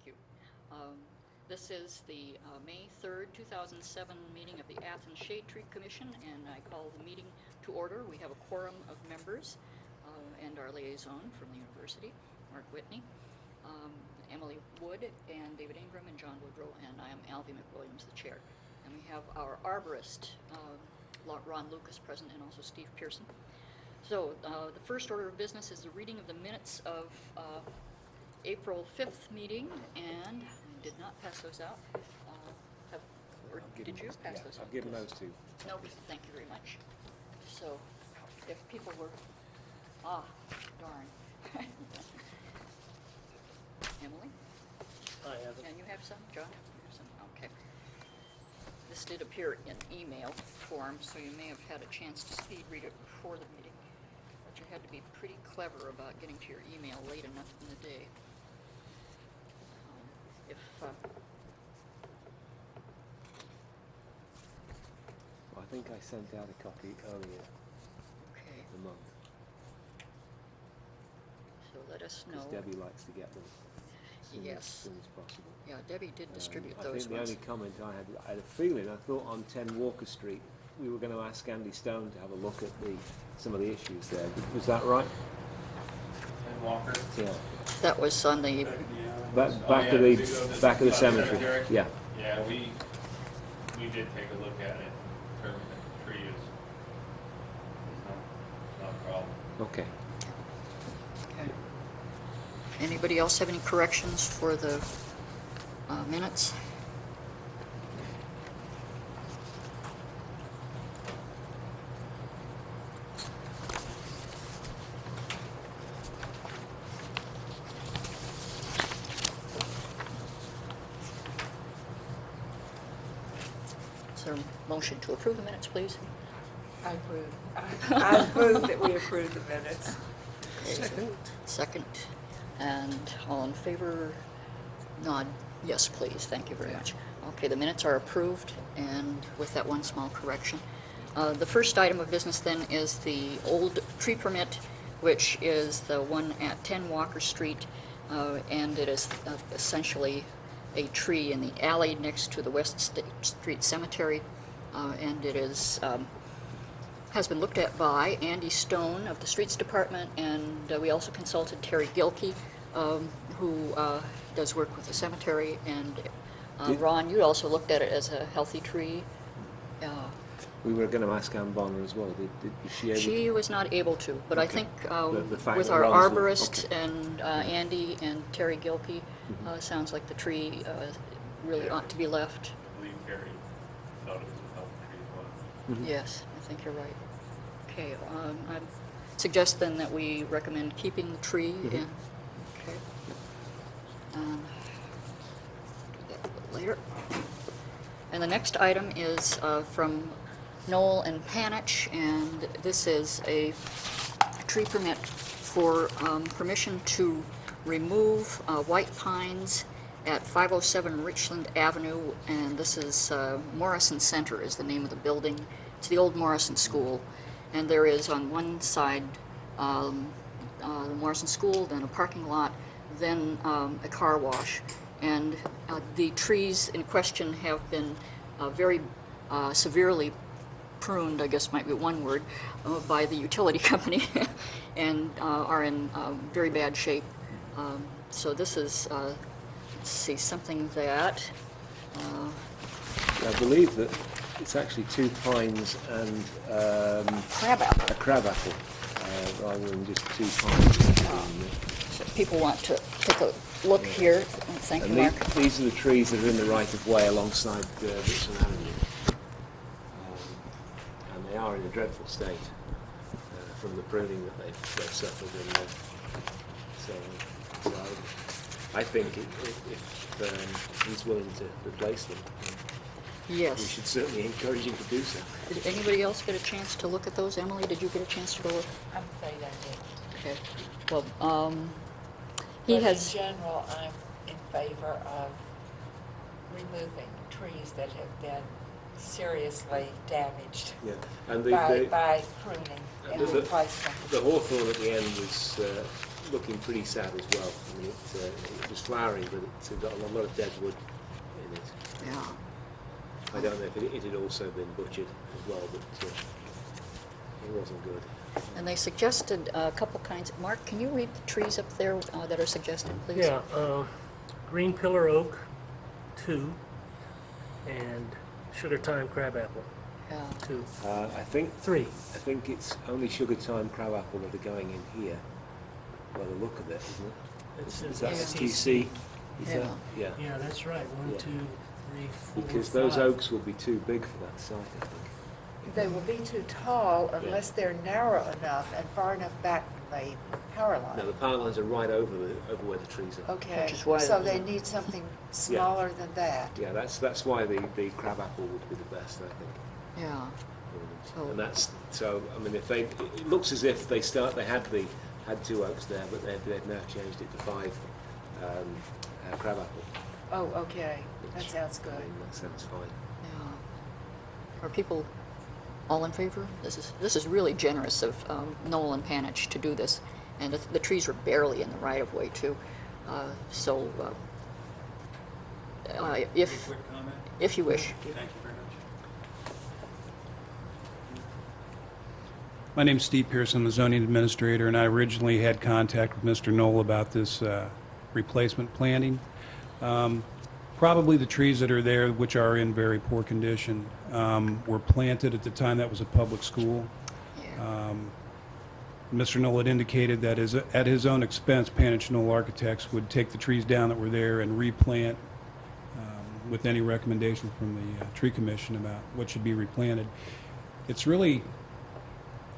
you. This is the May 3rd, 2007 meeting of the Athens Shade Tree Commission, and I call the meeting to order. We have a quorum of members and our liaison from the university, Mark Whitney, Emily Wood, and David Ingram, and John Woodrow, and I am Alvy McWilliams, the chair. And we have our arborist, Ron Lucas, present, and also Steve Pearson. So the first order of business is the reading of the minutes of April 5th meeting, and I did not pass those out. Did you pass those out? I've given those to you. No, thank you very much. So if people were, darn. Emily? I have it. And you have some? John? You have some? Okay. This did appear in email form, so you may have had a chance to speed read it before the meeting. But you had to be pretty clever about getting to your email late enough in the day. I think I sent out a copy earlier in the month. So let us know. Because Debbie likes to get them as soon as possible. Yeah, Debbie did distribute I those think the ones. only comment I had a feeling, I thought on 10 Walker Street, we were going to ask Andy Stone to have a look at some of the issues there. Was that right? 10 Walker? Yeah. That was on the... Back of the cemetery. Yeah. Yeah, we did take a look at it. The tree is not a problem. Okay. Okay. Anybody else have any corrections for the minutes? Is there a motion to approve the minutes, please? I approve. I approve that we approve the minutes. Okay. Second. And all in favor, nod yes, please. Thank you very much. Okay, the minutes are approved, and with that one small correction. The first item of business then is the old tree permit, which is the one at 10 Walker Street, and it is essentially a tree in the alley next to the West Street Cemetery, and it is has been looked at by Andy Stone of the Streets Department, and we also consulted Terry Gilkey, who does work with the cemetery, and Ron, you also looked at it as a healthy tree. We were going to ask Ann Bonner as well. Was she able? She was not able to, but okay. I think the fact with that our Ron's arborist okay. and Andy and Terry Gilkey, sounds like the tree really ought to be left. I believe Gary thought it was a healthy tree as well. Yes, I think you're right. Okay, I suggest then that we recommend keeping the tree in. Okay. Do that a little later. And the next item is from Knoll and Panich, and this is a tree permit for permission to remove white pines at 507 Richland Avenue, and this is Morrison Center is the name of the building. It's the old Morrison School, and there is on one side the Morrison School, then a parking lot, then a car wash, and the trees in question have been very severely pruned, I guess might be one word, by the utility company, and are in very bad shape. So this is, let's see, something that... I believe that it's actually 2 pines and crabapple. a crabapple, rather than just 2 pines. So people want to take a look here. Thank you, Mark. These are the trees that are in the right-of-way alongside Richland Avenue. And they are in a dreadful state from the pruning that they've suffered. And, so I think if he's willing to replace them, yes, we should certainly encourage him to do so. Did anybody else get a chance to look at those? Emily, did you get a chance to go look? I'm afraid I did. Okay. Well, But in general, I'm in favor of removing trees that have been seriously damaged And by pruning and replacement. The hawthorn at the end looking pretty sad as well. I mean, it was flowering, but it's got a lot of dead wood in it. Yeah. I don't know if it had also been butchered as well, but it wasn't good. And they suggested a couple kinds. Mark, can you read the trees up there that are suggested, please? Yeah, green pillar oak, 2, and sugar thyme crabapple, Yeah. 2. I think 3. I think it's only sugar thyme crabapple that are going in here. By the look of it, isn't it? Is that Yeah. STC? Is Yeah. that? Yeah. Yeah, that's right. 1, Yeah. 2, 3, 4, Because 5. those oaks will be too big for that site, I think. They will be too tall unless they're narrow enough and far enough back from the power line. No, the power lines are right over where the trees are. Okay, Which is why- so they need something smaller than that. Yeah, that's why the crabapple would be the best, I think. Yeah. So- And that's so. I mean, if it looks as if they had 2 oaks there, but they've now changed it to 5 crabapple. Oh, okay, that sounds I good. mean, that sounds fine. Yeah. Are people all in favor? This is really generous of Noel and Panich to do this, and the trees are barely in the right of way too. So, if Quick comment? if you wish. Thank you very much. My name's Steve Pierce. I'm the zoning administrator, and I originally had contact with Mr. Knoll about this replacement planting. Probably the trees that are there, which are in very poor condition, were planted at the time that was a public school. Yeah. Mr. Knoll had indicated that at his own expense, Panich Knoll Architects would take the trees down that were there and replant with any recommendation from the tree commission about what should be replanted. It's really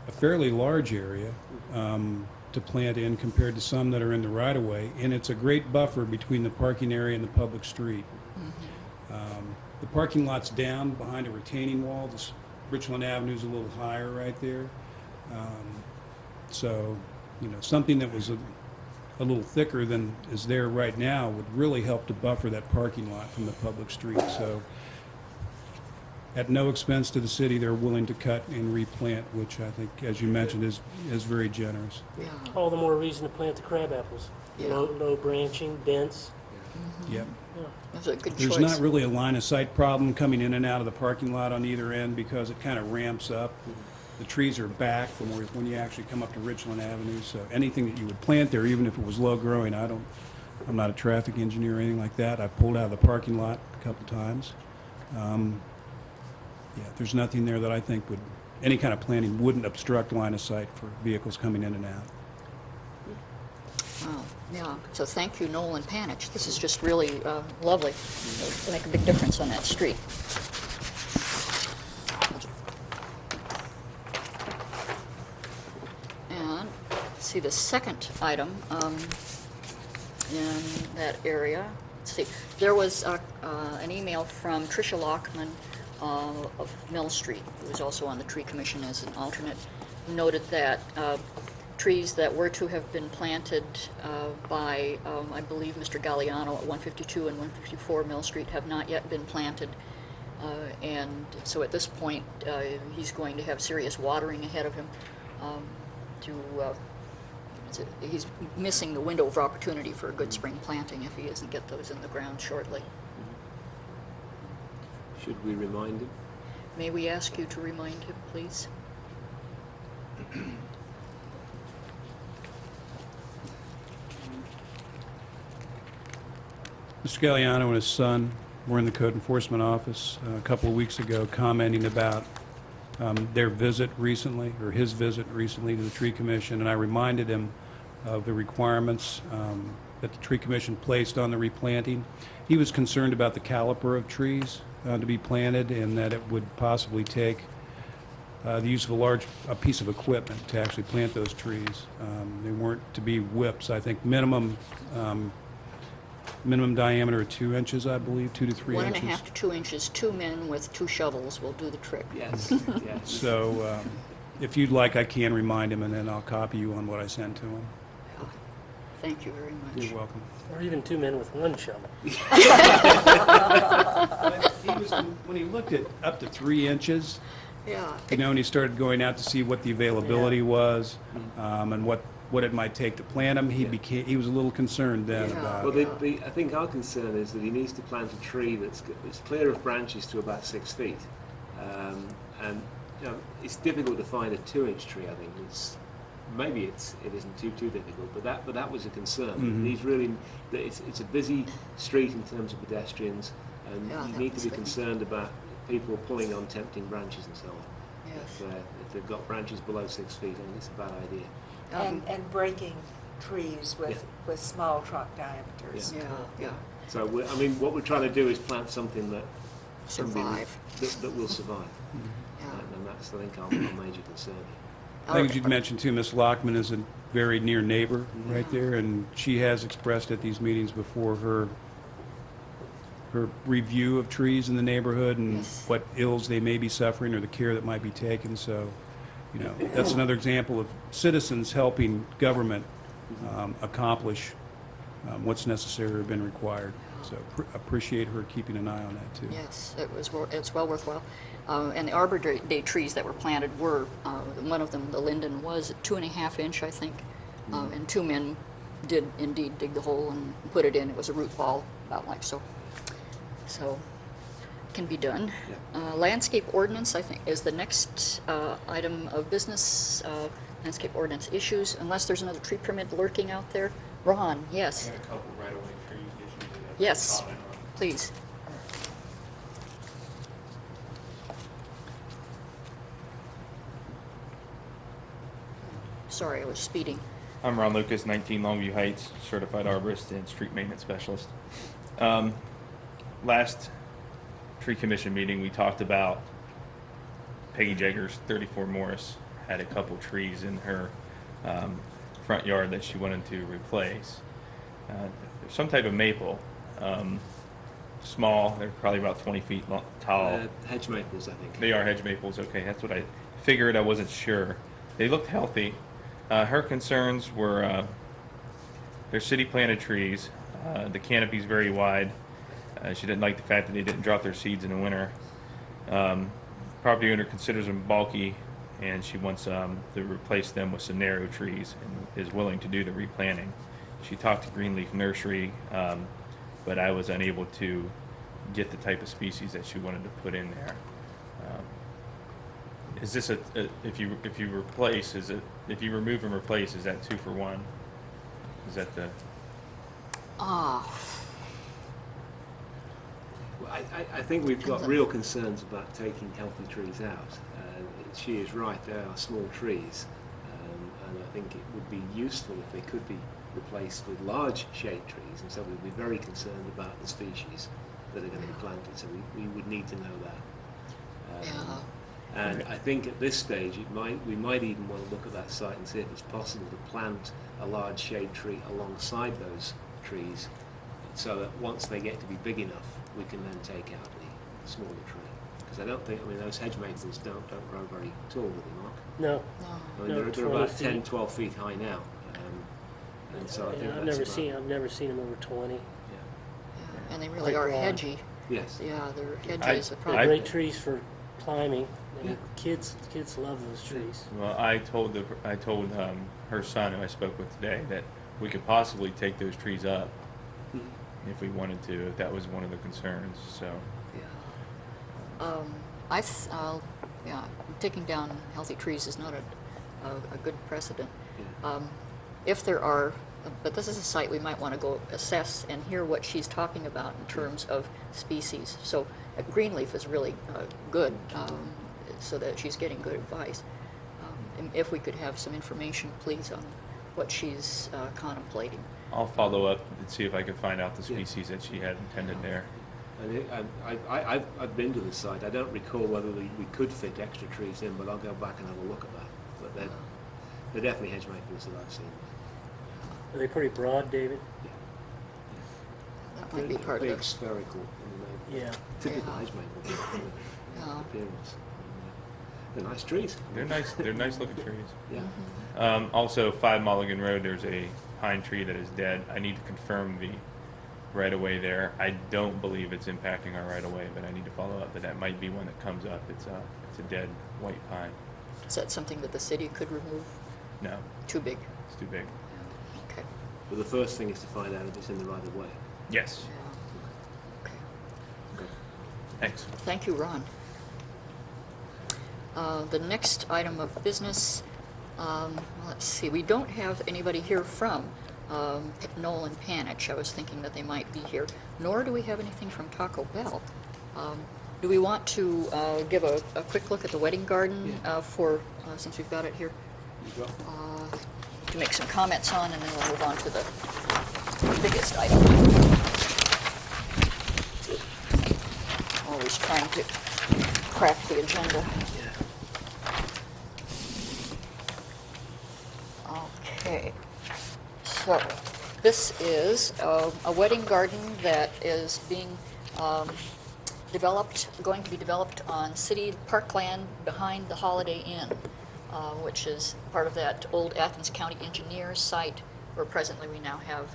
a fairly large area to plant in compared to some that are in the right-of-way, and it's a great buffer between the parking area and the public street. The parking lot's down behind a retaining wall. This Richland Avenue's a little higher right there. So, something that was a little thicker than is there right now would really help to buffer that parking lot from the public street. So, at no expense to the city, they're willing to cut and replant, which I think, as you mentioned, is very generous. Yeah. All the more reason to plant the crabapples. Yeah. Low branching, dense. Yep. That's a good There's choice. not really a line of sight problem coming in and out of the parking lot on either end because it kind of ramps up. The trees are back from when you actually come up to Richland Avenue, so anything that you would plant there, even if it was low growing, I'm not a traffic engineer or anything like that. I've pulled out of the parking lot a couple times. Yeah, there's nothing there that I think any kind of planting wouldn't obstruct line of sight for vehicles coming in and out. Wow. Yeah. So thank you, Noel and Panich. This is just really lovely. It'll make a big difference on that street. And see the second item in that area. Let's see. There was an email from Tricia Lockman of Mill Street, who was also on the Tree Commission as an alternate, noted that trees that were to have been planted by, I believe, Mr. Galliano at 152 and 154 Mill Street have not yet been planted. And so at this point, he's going to have serious watering ahead of him. He's missing the window of opportunity for a good spring planting if he doesn't get those in the ground shortly. Should we remind him? May we ask you to remind him, please? Mr. Galliano and his son were in the code enforcement office a couple of weeks ago commenting about their visit recently, or his visit recently to the Tree Commission, and I reminded him of the requirements that the Tree Commission placed on the replanting. He was concerned about the caliper of trees to be planted and that it would possibly take the use of a piece of equipment to actually plant those trees. They weren't to be whips. I think minimum diameter of 2 inches, I believe, 2 to 3 inches. 1.5 to 2 inches. 2 men with 2 shovels will do the trick. Yes. Yes. So if you'd like, I can remind him, and then I'll copy you on what I sent to him. Thank you very much. You're welcome. Or even 2 men with 1 shovel. When he looked at up to 3 inches, Yeah. and he started going out to see what the availability was and what what it might take to plant them. He was a little concerned then Yeah. about. Well, I think our concern is that he needs to plant a tree that's clear of branches to about 6 feet. And you know, it's difficult to find a 2-inch tree, I think. Maybe it isn't too difficult, but that was a concern. Mhm. He's really, it's a busy street in terms of pedestrians, and Yeah, you that need to was be good. concerned about people pulling on tempting branches and so on. Yes. If they've got branches below 6 feet, I think it's a bad idea. And breaking trees with small trunk diameters. Yeah, yeah, So I mean, what we're trying to do is plant something that survive. that will survive, Yeah. and that's I think our major concern. I think you'd mentioned too, Ms. Lockman is a very near neighbor right there, and she has expressed at these meetings before her review of trees in the neighborhood and Yes. what ills they may be suffering or the care that might be taken. So, you know, that's another example of citizens helping government accomplish what's necessary or been required. So appreciate her keeping an eye on that too. Yes, it's well worthwhile. And the Arbor Day trees that were planted were, one of them, the linden, was 2.5 inch, I think. And 2 men did indeed dig the hole and put it in. It was a root ball, about like so. So, can be done. Yeah. Landscape ordinance, I think, is the next item of business. Landscape ordinance issues, unless there's another tree permit lurking out there. Ron, yes, And a couple right-of-way trees issues that I have to Yes. comment on. please. Sorry, I was speeding. I'm Ron Lucas, 19 Longview Heights, certified arborist and street maintenance specialist. Last tree commission meeting, we talked about Peggy Jaggers, 34 Morris, had a couple trees in her front yard that she wanted to replace. Some type of maple, small, they're probably about 20 feet tall. Hedge maples, I think. They are hedge maples, okay, that's what I figured, I wasn't sure. They looked healthy. Her concerns were, they're city planted trees, the canopy's very wide. She didn't like the fact that they didn't drop their seeds in the winter. Property owner considers them bulky, and she wants to replace them with some narrow trees and is willing to do the replanting. She talked to Greenleaf Nursery, but I was unable to get the type of species that she wanted to put in there. Is this if you replace, if you remove and replace, is that 2 for 1? Is that the? Well, I think we've got real concerns about taking healthy trees out. She is right, they are small trees, and I think it would be useful if they could be replaced with large shade trees, and so we'd be very concerned about the species that are going to be planted, so we would need to know that. Yeah. And I think at this stage we might even want to look at that site and see if it's possible to plant a large shade tree alongside those trees, so that once they get to be big enough, we can then take out the smaller tree. Because I don't think, I mean, those hedge maples don't grow very tall, do they, Mark? No, No. I mean, No, they're 20 about feet. 10, 12 feet high now. And so I think yeah, I've that's never seen them over 20. Yeah. Yeah, and they really Quite are broad. hedgy. Yes. Yeah, they're I- hedges. They're Probably. great trees for climbing. And Yeah. kids love those trees. Well, I told her son, who I spoke with today, that we could possibly take those trees up if we wanted to, if that was one of the concerns. So. Yeah, taking down healthy trees is not a good precedent. Yeah. If there are, but this is a site we might want to go assess and hear what she's talking about in terms of species. So Greenleaf is really good, so that she's getting good advice. And if we could have some information, please, on what she's contemplating. I'll follow up and see if I can find out the species that she had intended there. And I've been to the site. I don't recall whether we could fit extra trees in, but I'll go back and have a look at that. But they're definitely hedge maples that I've seen. Are they pretty broad, David? That might be They're part of big, it. spherical, Yeah. typical Yeah. hedge maple Yeah. appearance. They're nice trees. They're nice. They're nice looking trees. Yeah. Also, 5 Mulligan Road, there's a pine tree that is dead. I need to confirm the right-of-way there. I don't believe it's impacting our right-of-way, but I need to follow up. But that might be one that comes up. It's a dead white pine. Is that something that the city could remove? No, Too big. It's too big. Okay. But the first thing is to find out if it's in the right of way. Yes. Yeah. Okay. Thanks. Thank you, Ron. The next item of business, let's see, we don't have anybody here from Knoll and Panich. I was thinking that they might be here, nor do we have anything from Taco Bell. Do we want to give a quick look at the wedding garden since we've got it here, to make some comments on, and then we'll move on to the biggest item. Always trying to crack the agenda. Okay, so this is a wedding garden that is being going to be developed on city parkland behind the Holiday Inn, which is part of that old Athens County Engineers site, where presently we now have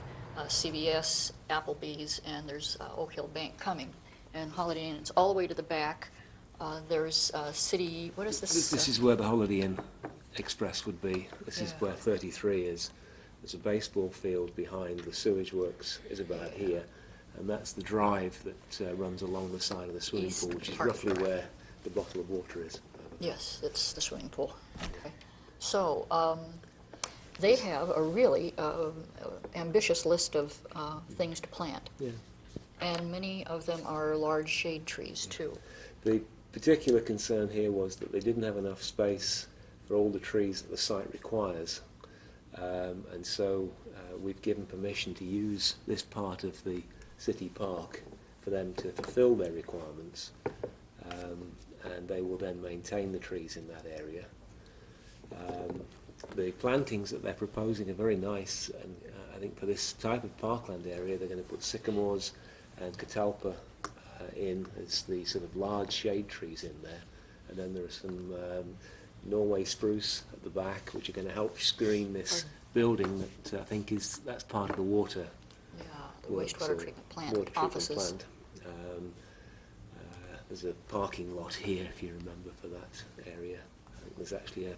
CVS, Applebee's, and there's Oak Hill Bank coming. And Holiday Inn is all the way to the back. There's city, what is this? This is where the Holiday Inn Express would be. This is Yeah. where 33 is. There's a baseball field behind. The sewage works is about here. And that's the drive that runs along the side of the swimming East pool, which is Park. roughly where the bottle of water is. Yes, it's the swimming pool. Okay. So they have a really ambitious list of things to plant. Yeah. And many of them are large shade trees, too. The particular concern here was that they didn't have enough space for all the trees that the site requires. And so we've given permission to use this part of the city park for them to fulfill their requirements. And they will then maintain the trees in that area. The plantings that they're proposing are very nice, and I think for this type of parkland area they're going to put sycamores and catalpa in as the sort of large shade trees in there, and then there are some Norway spruce at the back which are going to help screen this building that I think that's part of the water Yeah, the works, wastewater or treatment plant, water treatment offices. plant. There's a parking lot here, if you remember, for that area. I think there's actually a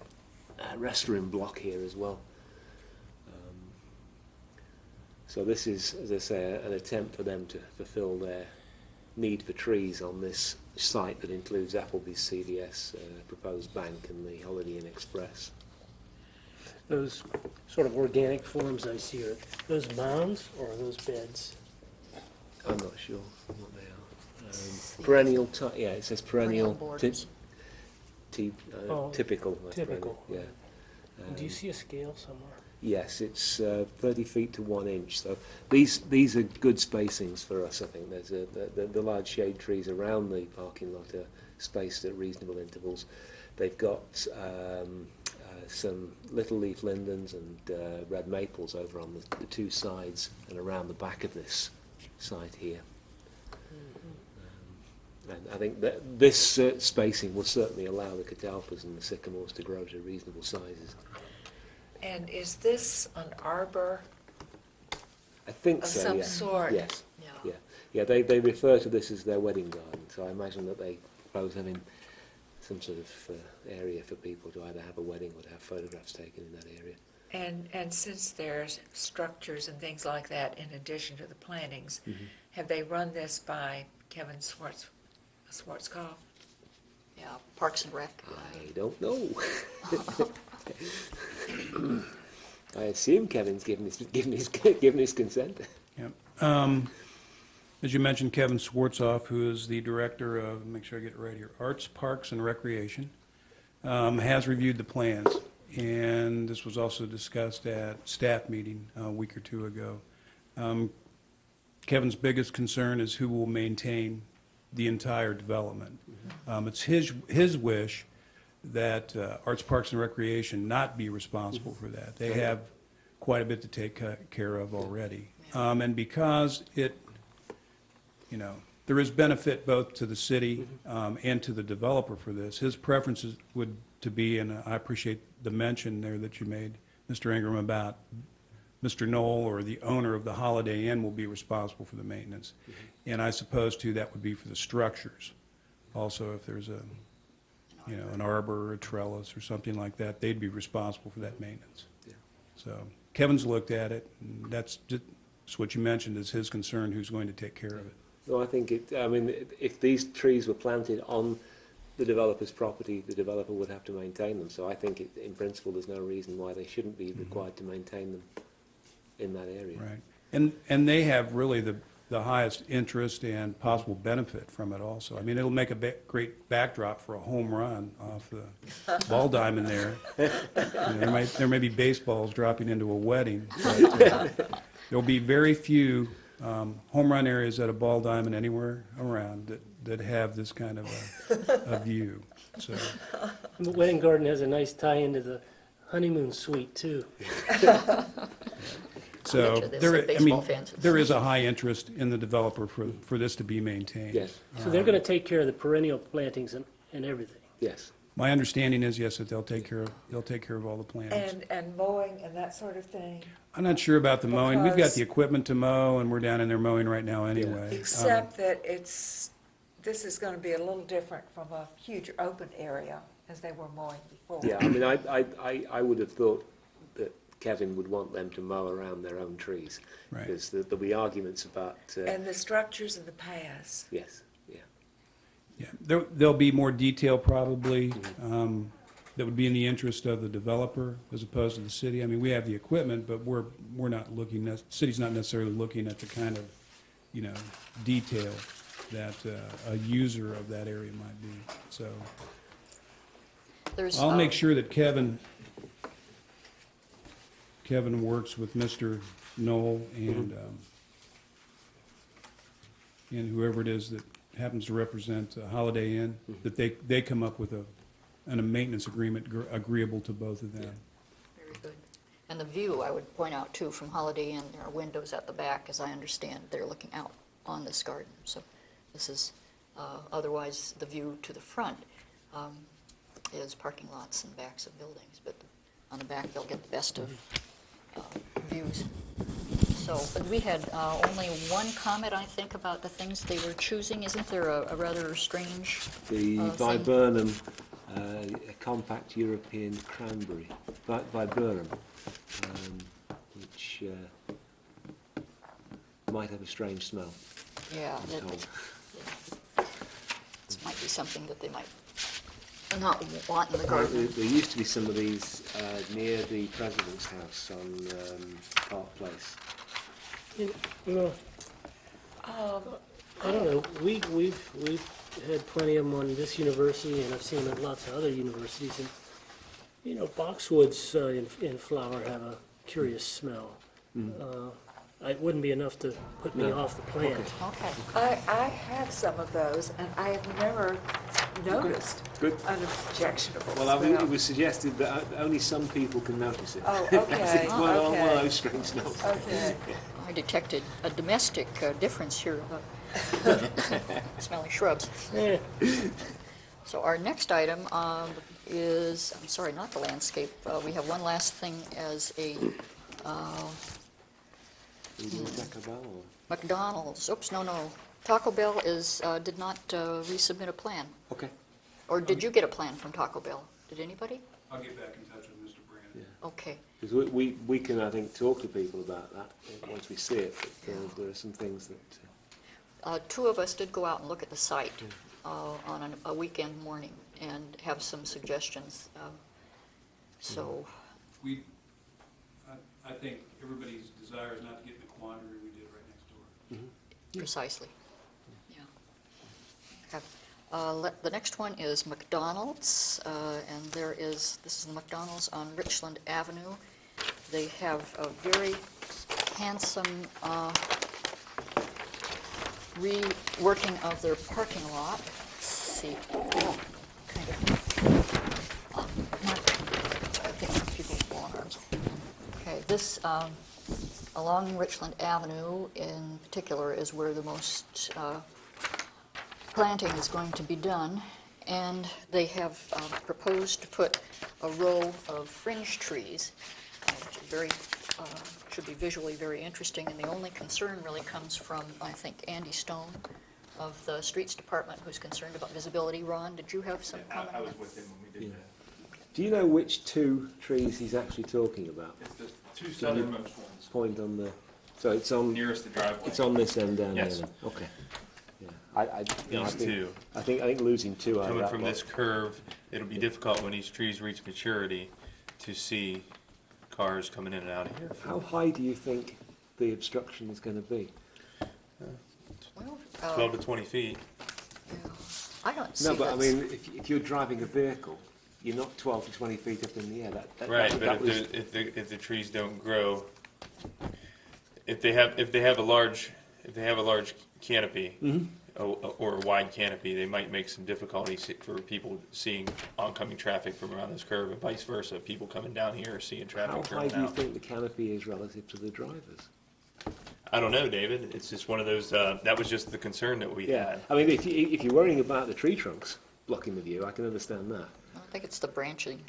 restaurant block here as well. So this is, as I say, an attempt for them to fulfil their need for trees on this site that includes Applebee's, CVS, proposed bank, and the Holiday Inn Express. Those sort of organic forms I see, are those mounds or are those beds? I'm not sure what they are. Perennial, yeah, it says perennial, borders. Oh, typical. typical. Yeah. Do you see a scale somewhere? Yes, it's 30 feet to 1 inch. So these are good spacings for us. I think there's the large shade trees around the parking lot are spaced at reasonable intervals. They've got some little leaf lindens and red maples over on the two sides and around the back of this site here. And I think that this spacing will certainly allow the catalpas and the sycamores to grow to reasonable sizes. And is this an arbor I think of so, some yeah. sort? Yes. Yeah. Yeah, they refer to this as their wedding garden, so I imagine that they propose having some sort of area for people to either have a wedding or to have photographs taken in that area. And since there's structures and things like that in addition to the plantings, have they run this by Kevin Schwarzkopf? Yeah, Parks and Rec. I don't know. I assume Kevin's given his consent. Yep. As you mentioned, Kevin Schwarzkopf, who is the director of, make sure I get it right here, Arts, Parks, and Recreation, has reviewed the plans. And this was also discussed at staff meeting a week or two ago. Kevin's biggest concern is who will maintain the entire development. It's his wish that Arts, Parks, and Recreation not be responsible for that. They have quite a bit to take care of already. And because there is benefit both to the city and to the developer for this, his preferences would to be, and I appreciate the mention there that you made, Mr. Ingram, about Mr. Knoll or the owner of the Holiday Inn will be responsible for the maintenance. And I suppose, too, that would be for the structures. Also, if there's an arbor or a trellis or something like that, they'd be responsible for that maintenance. Yeah. So Kevin's looked at it, and that's what you mentioned is his concern, who's going to take care of it. No, I think if these trees were planted on the developer's property, the developer would have to maintain them. So I think, in principle, there's no reason why they shouldn't be required to maintain them in that area. Right. And they have really the highest interest and possible benefit from it also. I mean, it'll make a great backdrop for a home run off the ball diamond there. You know, there may be baseballs dropping into a wedding, but there'll be very few home run areas at a ball diamond anywhere around that have this kind of a view. So The wedding garden has a nice tie into the honeymoon suite, too. So There's there, some I baseball mean, fans. there is a high interest in the developer for this to be maintained. Yes. So they're going to take care of the perennial plantings and everything. Yes. My understanding is, yes, that they'll take care of all the plants. And mowing and that sort of thing, I'm not sure about the mowing. We've got Because- the equipment to mow, and we're down in there mowing right now anyway. except that this is going to be a little different from a huge open area as they were mowing before. Yeah, I mean, I would have thought that Kevin would want them to mow around their own trees. Right. Because there'll be arguments about, And the structures and the paths. yes, yeah. Yeah, there'll be more detail probably that would be in the interest of the developer as opposed to the city. I mean, we have the equipment, but we're not looking, the city's not necessarily looking at the kind of, detail that a user of that area might be. So There's, I'll make sure that Kevin works with Mr. Knoll and whoever it is that happens to represent Holiday Inn, that they come up with a maintenance agreement agreeable to both of them. Very good. And the view, I would point out too, from Holiday Inn, there are windows at the back, as I understand. They're looking out on this garden. So this is, otherwise, the view to the front is parking lots and backs of buildings. But on the back, they'll get the best of views. So, but we had only one comment, I think, about the things they were choosing. Isn't there a rather strange The thing? viburnum, a compact European cranberry, viburnum, which might have a strange smell. Yeah, I'm that, told. this might be something that they might not want in the Apparently, garden. there used to be some of these near the President's House on Park Place. I don't know, we've had plenty of them on this university, and I've seen them at lots of other universities, and, boxwoods in flower have a curious smell. It wouldn't be enough to put me off the plant. Okay. I have some of those, and I have never noticed Good. an objectionable Well, smell. it was suggested that only some people can notice it. Oh, okay, It's one of okay. those strange smells. Okay. I detected a domestic difference here about smelling shrubs. Eh, So our next item is, I'm sorry, not the landscape. We have one last thing as a Taco Bell or- McDonald's. Oops, no. Taco Bell did not resubmit a plan. Okay. Or did you get a plan from Taco Bell? Did anybody? I'll get back in touch with Mr. Brand. Yeah. Okay. Because we can, I think, talk to people about that once we see it. But there are some things that... Two of us did go out and look at the site on a weekend morning and have some suggestions. So, I think everybody's desire is not to get in the quandary we did right next door. precisely. Yeah. Okay. The next one is McDonald's, and this is the McDonald's on Richland Avenue. They have a very handsome reworking of their parking lot. Let's see. Kind of. I think people's long arms. Okay, this along Richland Avenue in particular is where the most planting is going to be done, and they have proposed to put a row of fringe trees, which is should be visually very interesting, and the only concern really comes from, I think, Andy Stone of the Streets Department, who's concerned about visibility. Ron, did you have some comment I on was that? with him when we did that. Do you know which two trees he's actually talking about? It's the two southernmost ones, Point on the, so it's on, nearest the driveway. it's on this end down Yes. there then? Okay. Yeah. I These think, two. I think losing two out of Coming that from lot. this curve, it'll be difficult when these trees reach maturity to see cars coming in and out of here. How high do you think the obstruction is going to be? Well, 12 to 20 feet. yeah, I don't see No, but I this. mean, if you're driving a vehicle, you're not 12 to 20 feet up in the air. Right, that but was, if the trees don't grow, if they have a large canopy or a wide canopy, they might make some difficulty for people seeing oncoming traffic from around this curve, and vice versa. People coming down here are seeing how traffic high coming do you out. think the canopy is relative to the drivers? I don't know, David. It's just one of those. That was just the concern that we had. I mean, if you're worrying about the tree trunks blocking the view, I can understand that. I think it's the branching,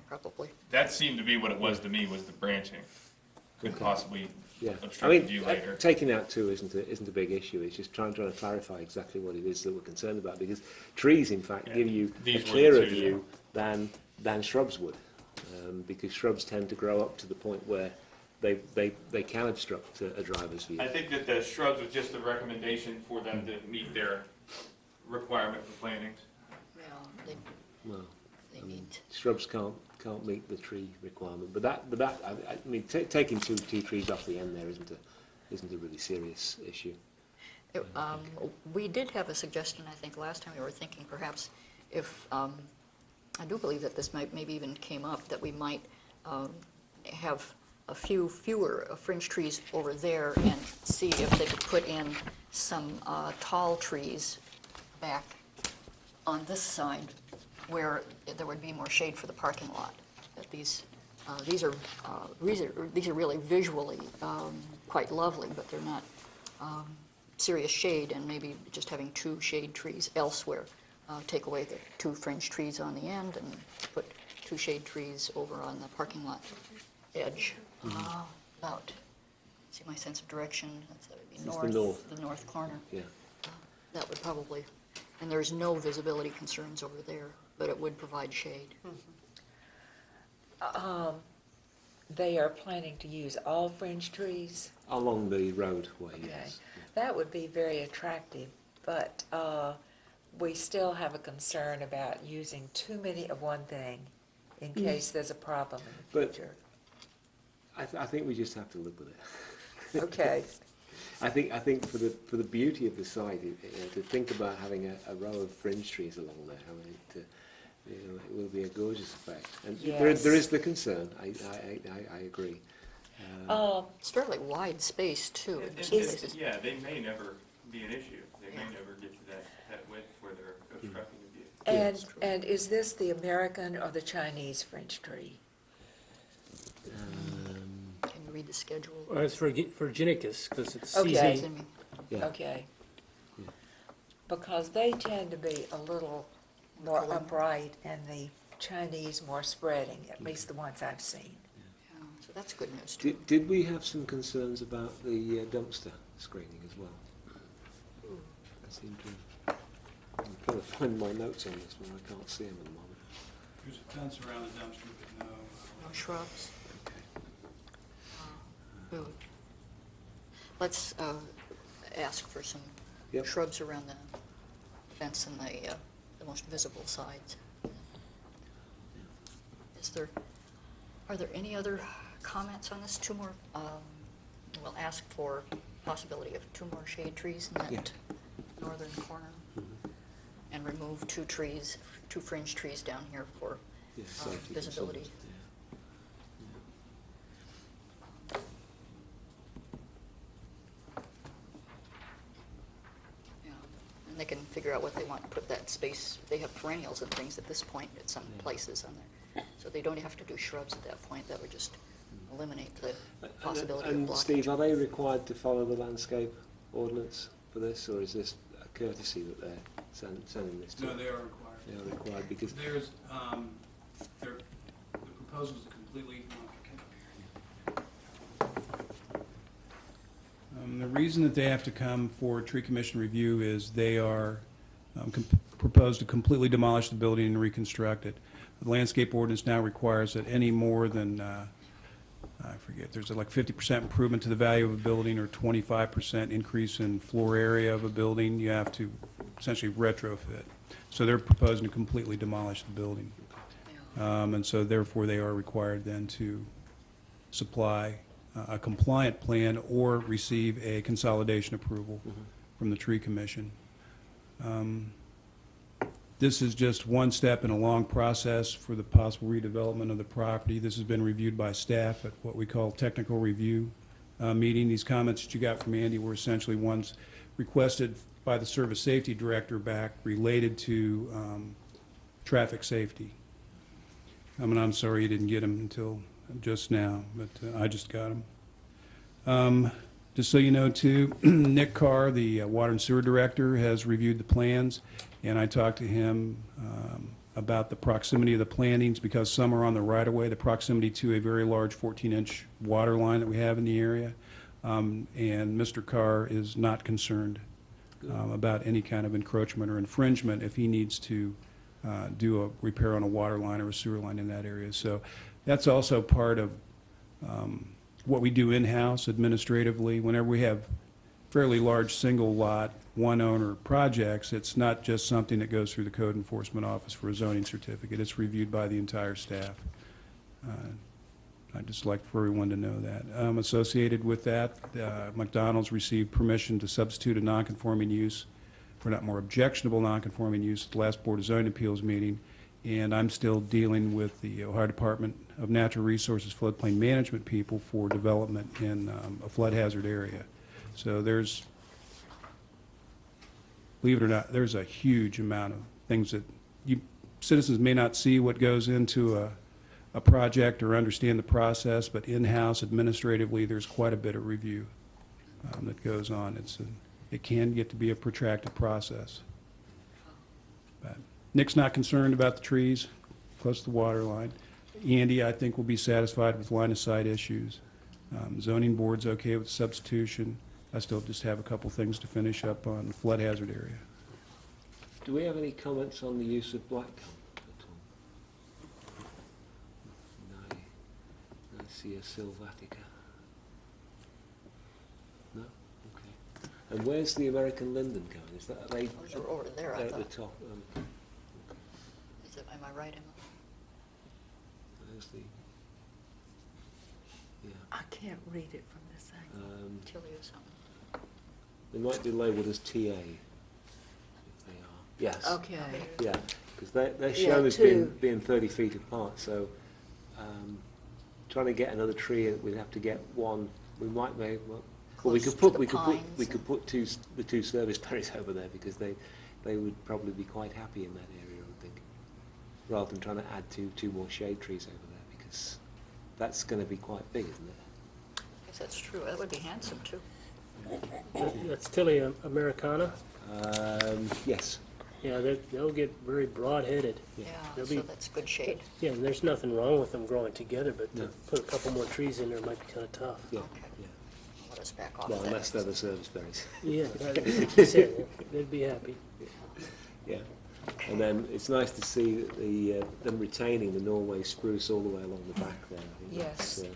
probably. That seemed to be what it was to me, was the branching. Could possibly Yeah, I obstruct mean, the view later. taking out two isn't a big issue. It's just trying to clarify exactly what it is that we're concerned about, because trees, in fact, Yeah, give you a these were the clearer two, view than shrubs would, because shrubs tend to grow up to the point where they can obstruct a driver's view. I think that the shrubs was just a recommendation for them to meet their requirement for plantings. Yeah, Well, they need. shrubs can't meet the tree requirement, but I mean, taking two trees off the end there isn't a really serious issue. We did have a suggestion, I think, last time we were thinking perhaps if, I do believe that this maybe even came up, that we might have a few fewer fringe trees over there and see if they could put in some tall trees back on this side where there would be more shade for the parking lot. That these are really visually quite lovely, but they're not serious shade, and maybe just having two shade trees elsewhere. Take away the two fringe trees on the end and put two shade trees over on the parking lot edge. About, see my sense of direction, that would be It's the north corner. Yeah. That would probably, and there's no visibility concerns over there, but it would provide shade. They are planning to use all fringe trees? Along the roadway, Okay. yes. That would be very attractive, but we still have a concern about using too many of one thing in case there's a problem in the But- future. I think we just have to live with it. Okay. I think for the beauty of the site, to think about having a row of fringe trees along there, I mean, it will be a gorgeous effect. And Yes. there is the concern. I agree. It's fairly wide space, too. in some Is- places. Yeah, they may never be an issue. They may never get to that width where they're obstructing the view. And, and is this the American or the Chinese fringe tree? Can you read the schedule? Or it's for Virginicus, because it's Okay. CZ. Yeah. Okay. Because they tend to be a little more Color. upright and the Chinese more spreading, at least the ones I've seen. Yeah, so that's good news, too. Did we have some concerns about the dumpster screening as well? I seem to. I'm trying to find my notes on this one. I can't see them at the moment. There's a fence around the dumpster, but no. No shrubs. Okay. Ooh. Let's ask for some Yep. shrubs around the fence and the most visible sides. Are there any other comments on this? Two more, we'll ask for possibility of two more shade trees in that Yeah. northern corner. And remove two fringe trees down here for Yeah, safety visibility. concerns, Yeah, and they can figure out what they want to put that space. They have perennials and things at this point at some places on there. So they don't have to do shrubs at that point. That would just eliminate the possibility of And blockage. Steve, are they required to follow the landscape ordinance for this, or is this a courtesy that they're sending this to? No, they are required. They are required because There's, the proposal is completely, the reason that they have to come for tree commission review is they are propose to completely demolish the building and reconstruct it. The landscape ordinance now requires that any more than, I forget, there's like 50% improvement to the value of a building or 25% increase in floor area of a building, you have to essentially retrofit. So they're proposing to completely demolish the building. And so therefore they are required then to supply a compliant plan or receive a consolidation approval from the Tree Commission. This is just one step in a long process for the possible redevelopment of the property. This has been reviewed by staff at what we call technical review meeting. These comments that you got from Andy were essentially ones requested by the Service Safety Director back related to traffic safety. I'm sorry you didn't get them until just now, but I just got them. Just so you know, too, Nick Carr, the Water and Sewer Director, has reviewed the plans, and I talked to him about the proximity of the plantings, because some are on the right-of-way, the proximity to a very large 14-inch water line that we have in the area, and Mr. Carr is not concerned about any kind of encroachment or infringement if he needs to do a repair on a water line or a sewer line in that area. So that's also part of what we do in-house administratively. Whenever we have fairly large single lot, one owner projects, it's not just something that goes through the Code Enforcement Office for a zoning certificate. It's reviewed by the entire staff. I'd just like for everyone to know that. Associated with that, McDonald's received permission to substitute a nonconforming use for not more objectionable nonconforming use at the last Board of Zoning Appeals meeting, and I'm still dealing with the Ohio Department of Natural Resources floodplain management people for development in a flood hazard area. So there's, believe it or not, there's a huge amount of things that citizens may not see what goes into a project or understand the process, but in-house administratively there's quite a bit of review that goes on. It can get to be a protracted process. But Nick's not concerned about the trees close to the water line. Andy, I think, will be satisfied with line of sight issues. Zoning board's okay with substitution. I still just have a couple things to finish up on the flood hazard area. Do we have any comments on the use of black gum at all? No. Nicia sylvatica. No? Okay. And where's the American linden going? Is that they? Those are over there, I They're at the thought. top. Is it, am I right, Emma? There's the. Yeah. I can't read it from this thing. Tilly or something? They might be labelled as TA. If they are. Yes. Okay. Yeah, because they're Yeah, shown as two. being 30 feet apart. So trying to get another tree, we'd have to get one. We might make well. Well, we Close could to put the we could pines put the two service berries over there, because they would probably be quite happy in that area, I would think, rather than trying to add two more shade trees over there, because that's going to be quite big, isn't it? I guess that's true. That would be handsome, too. That's Tilly Americana. Yes. Yeah, they'll get very broad-headed. Yeah, They'll so be- that's good shade. Yeah, and there's nothing wrong with them growing together, but to No. put a couple more trees in there might be kind of tough. Yeah. Okay. Yeah. Let us back off Well, that. unless they're the service berries. Yeah, like you said, they'd be happy. Yeah. And then it's nice to see that them retaining the Norway spruce all the way along the back there. I think Yes. that's,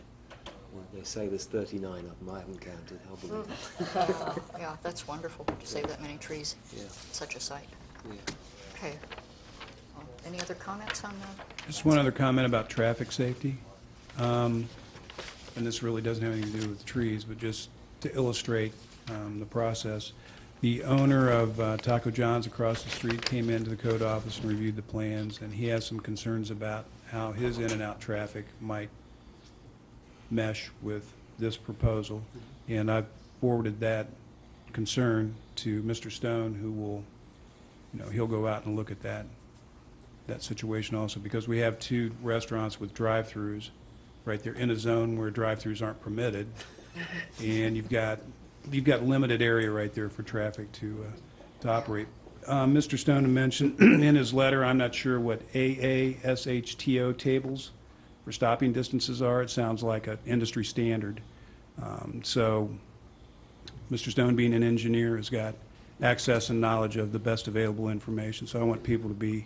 well, they say there's 39 of them. I haven't counted. I'll believe it. Yeah, that's wonderful to save that many trees. Yeah. Such a site. Yeah. Okay. Well, any other comments on that? Just one other comment about traffic safety. And this really doesn't have anything to do with trees, but just to illustrate the process. The owner of Taco John's across the street came into the code office and reviewed the plans, and he has some concerns about how his in and out traffic might mesh with this proposal. And I've forwarded that concern to Mr. Stone, who will, he'll go out and look at that situation also, because we have two restaurants with drive-throughs right there in a zone where drive-throughs aren't permitted, and you've got limited area right there for traffic to operate. Mr. Stone mentioned in his letter, I'm not sure what AASHTO tables for stopping distances are. It sounds like an industry standard. So Mr. Stone, being an engineer, has got access and knowledge of the best available information. So I want people to be,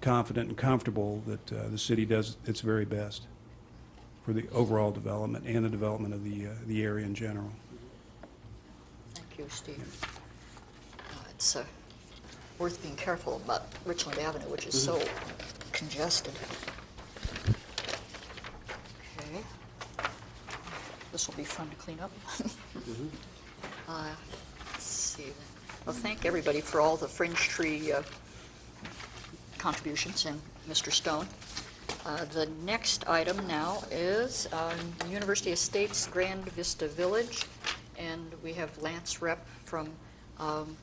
confident and comfortable that the city does its very best for the overall development and the development of the area in general. Thank you, Steve. It's worth being careful about Richland Avenue, which is so congested. Okay. This will be fun to clean up. Let's see. Well, thank everybody for all the fringe tree contributions, and Mr. Stone. The next item now is University Estates Grand Vista Village, and we have Lance Rep from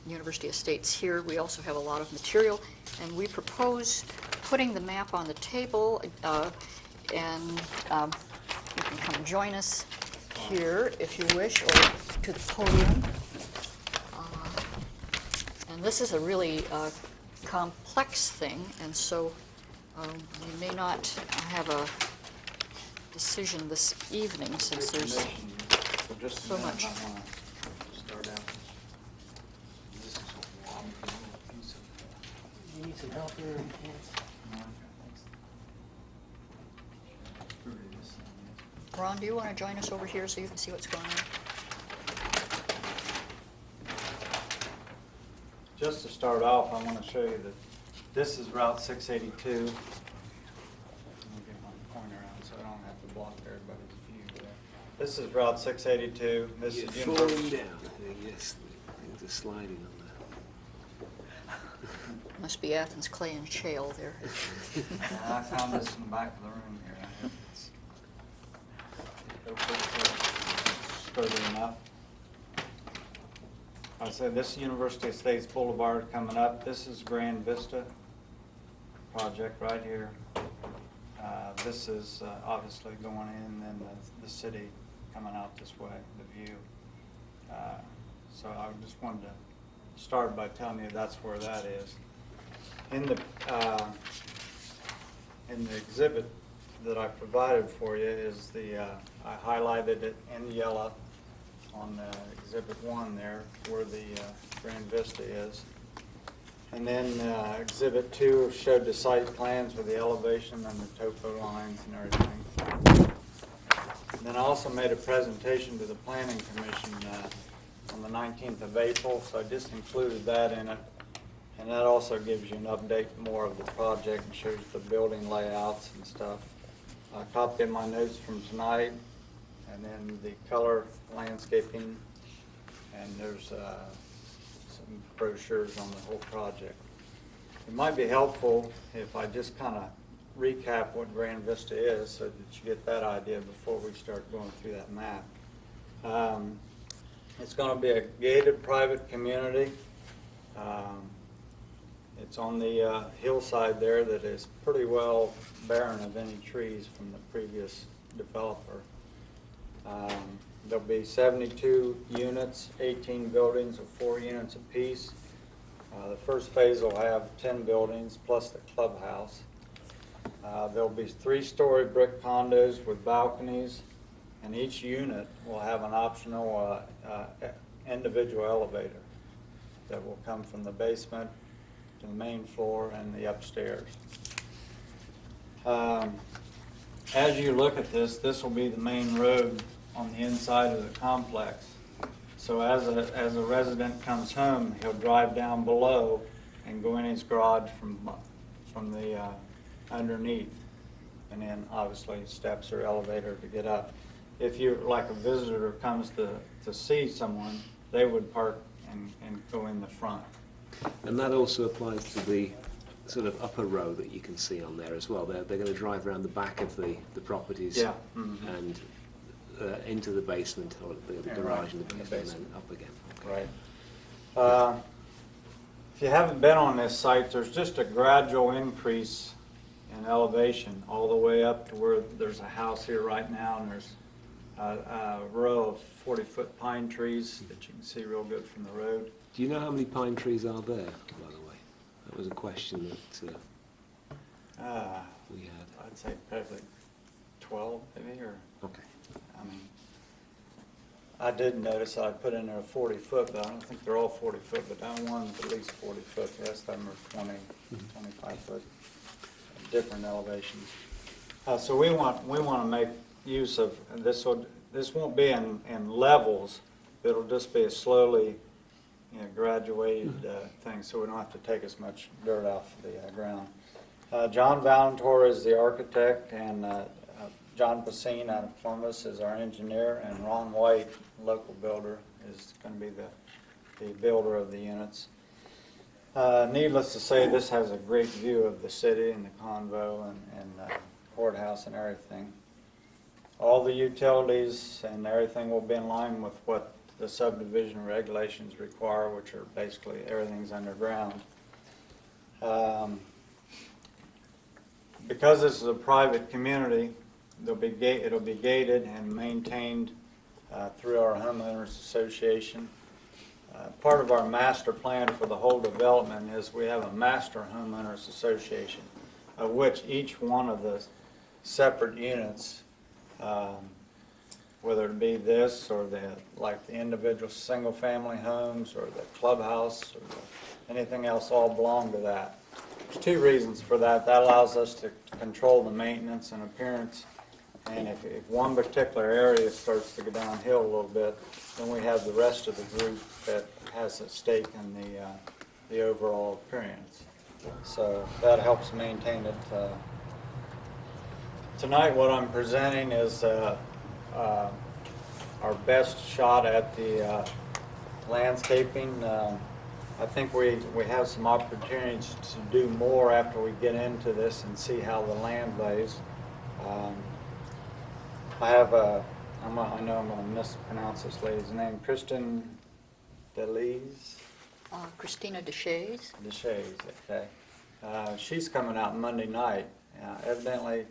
University Estates here. We also have a lot of material, and we propose putting the map on the table, and you can come join us here if you wish, or to the podium. And this is a really complex thing, and so we may not have a decision this evening since there's so much. You need some help here? Ron, do you want to join us over here so you can see what's going on? Just to start off, I want to show you that this is Route 682. Let me get my pointer out so I don't have to block everybody's view there. This is Route 682. This You're is falling University. down. Yes, things are sliding on Must be Athens clay and shale there. I found this in the back of the room here. I hope it's sturdy enough. I said this is University Estates Boulevard coming up. This is Grand Vista project right here. This is obviously going in, and the city coming out this way, the view. So I just wanted to start by telling you that's where that is. In the exhibit that I provided for you is I highlighted it in yellow on Exhibit 1 there, where the Grand Vista is. And then Exhibit 2 showed the site plans with the elevation and the topo lines and everything. And then I also made a presentation to the Planning Commission on the 19th of April, so I just included that in it. And that also gives you an update more of the project and shows the building layouts and stuff. A copy of my notes from tonight, and then the color landscaping, and there's some brochures on the whole project. It might be helpful if I just kind of recap what Grand Vista is so that you get that idea before we start going through that map. It's going to be a gated private community. It's on the hillside there that is pretty well barren of any trees from the previous developer. There'll be 72 units, 18 buildings of 4 units apiece. The first phase will have 10 buildings plus the clubhouse. There'll be 3-story brick condos with balconies, and each unit will have an optional individual elevator that will come from the basement to the main floor and the upstairs. As you look at this, this will be the main road on the inside of the complex. So as a resident comes home, he'll drive down below and go in his garage from the underneath, and then obviously steps or elevator to get up. If you, like a visitor comes to see someone, they would park and go in the front. And that also applies to the sort of upper row that you can see on there as well. They're going to drive around the back of the properties, Yeah. And into the basement or the garage in the basement, and then up again. Okay. Right. If you haven't been on this site, there's just a gradual increase in elevation all the way up to where there's a house here right now, and there's a row of 40-foot pine trees that you can see real good from the road. Do you know how many pine trees are there, by the way? That was a question that we had. I'd say probably 12 maybe, or, Okay. I mean, I did notice I put in there a 40-foot, but I don't think they're all 40-foot, but that one's at least 40-foot. The rest of them are 20, 25 foot. different elevations. So we want to make use of this. This won't be in levels. It'll just be a slowly, graduated thing, so we don't have to take as much dirt off the ground. John Valentor is the architect, and John Passine out of Columbus is our engineer, and Ron White, local builder, is going to be the builder of the units. Needless to say, this has a great view of the city and the convo and courthouse and everything. All the utilities and everything will be in line with what the subdivision regulations require, which are basically everything's underground. Because this is a private community, it'll be gated and maintained through our homeowners association. Part of our master plan for the whole development is we have a master homeowners association, of which each one of the separate units, whether it be this or the individual single-family homes or the clubhouse or anything else, all belong to that. There's two reasons for that. That allows us to control the maintenance and appearance. And if one particular area starts to go downhill a little bit, then we have the rest of the group that has a stake in the overall appearance. So that helps maintain it. Tonight what I'm presenting is our best shot at the landscaping. I think we have some opportunities to do more after we get into this and see how the land lays. I have I know I'm going to mispronounce this lady's name, Kristen DeLees? Christina Deshays. Deshays, okay. She's coming out Monday night. Evidently,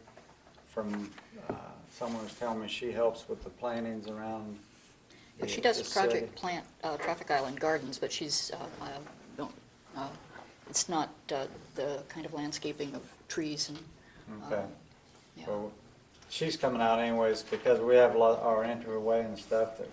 from someone was telling me she helps with the plantings around the, She does the Project city. Plant Traffic Island Gardens, but she's it's not the kind of landscaping of trees and. Okay. Yeah. Well, she's coming out anyways because we have a lot, our entryway and stuff that,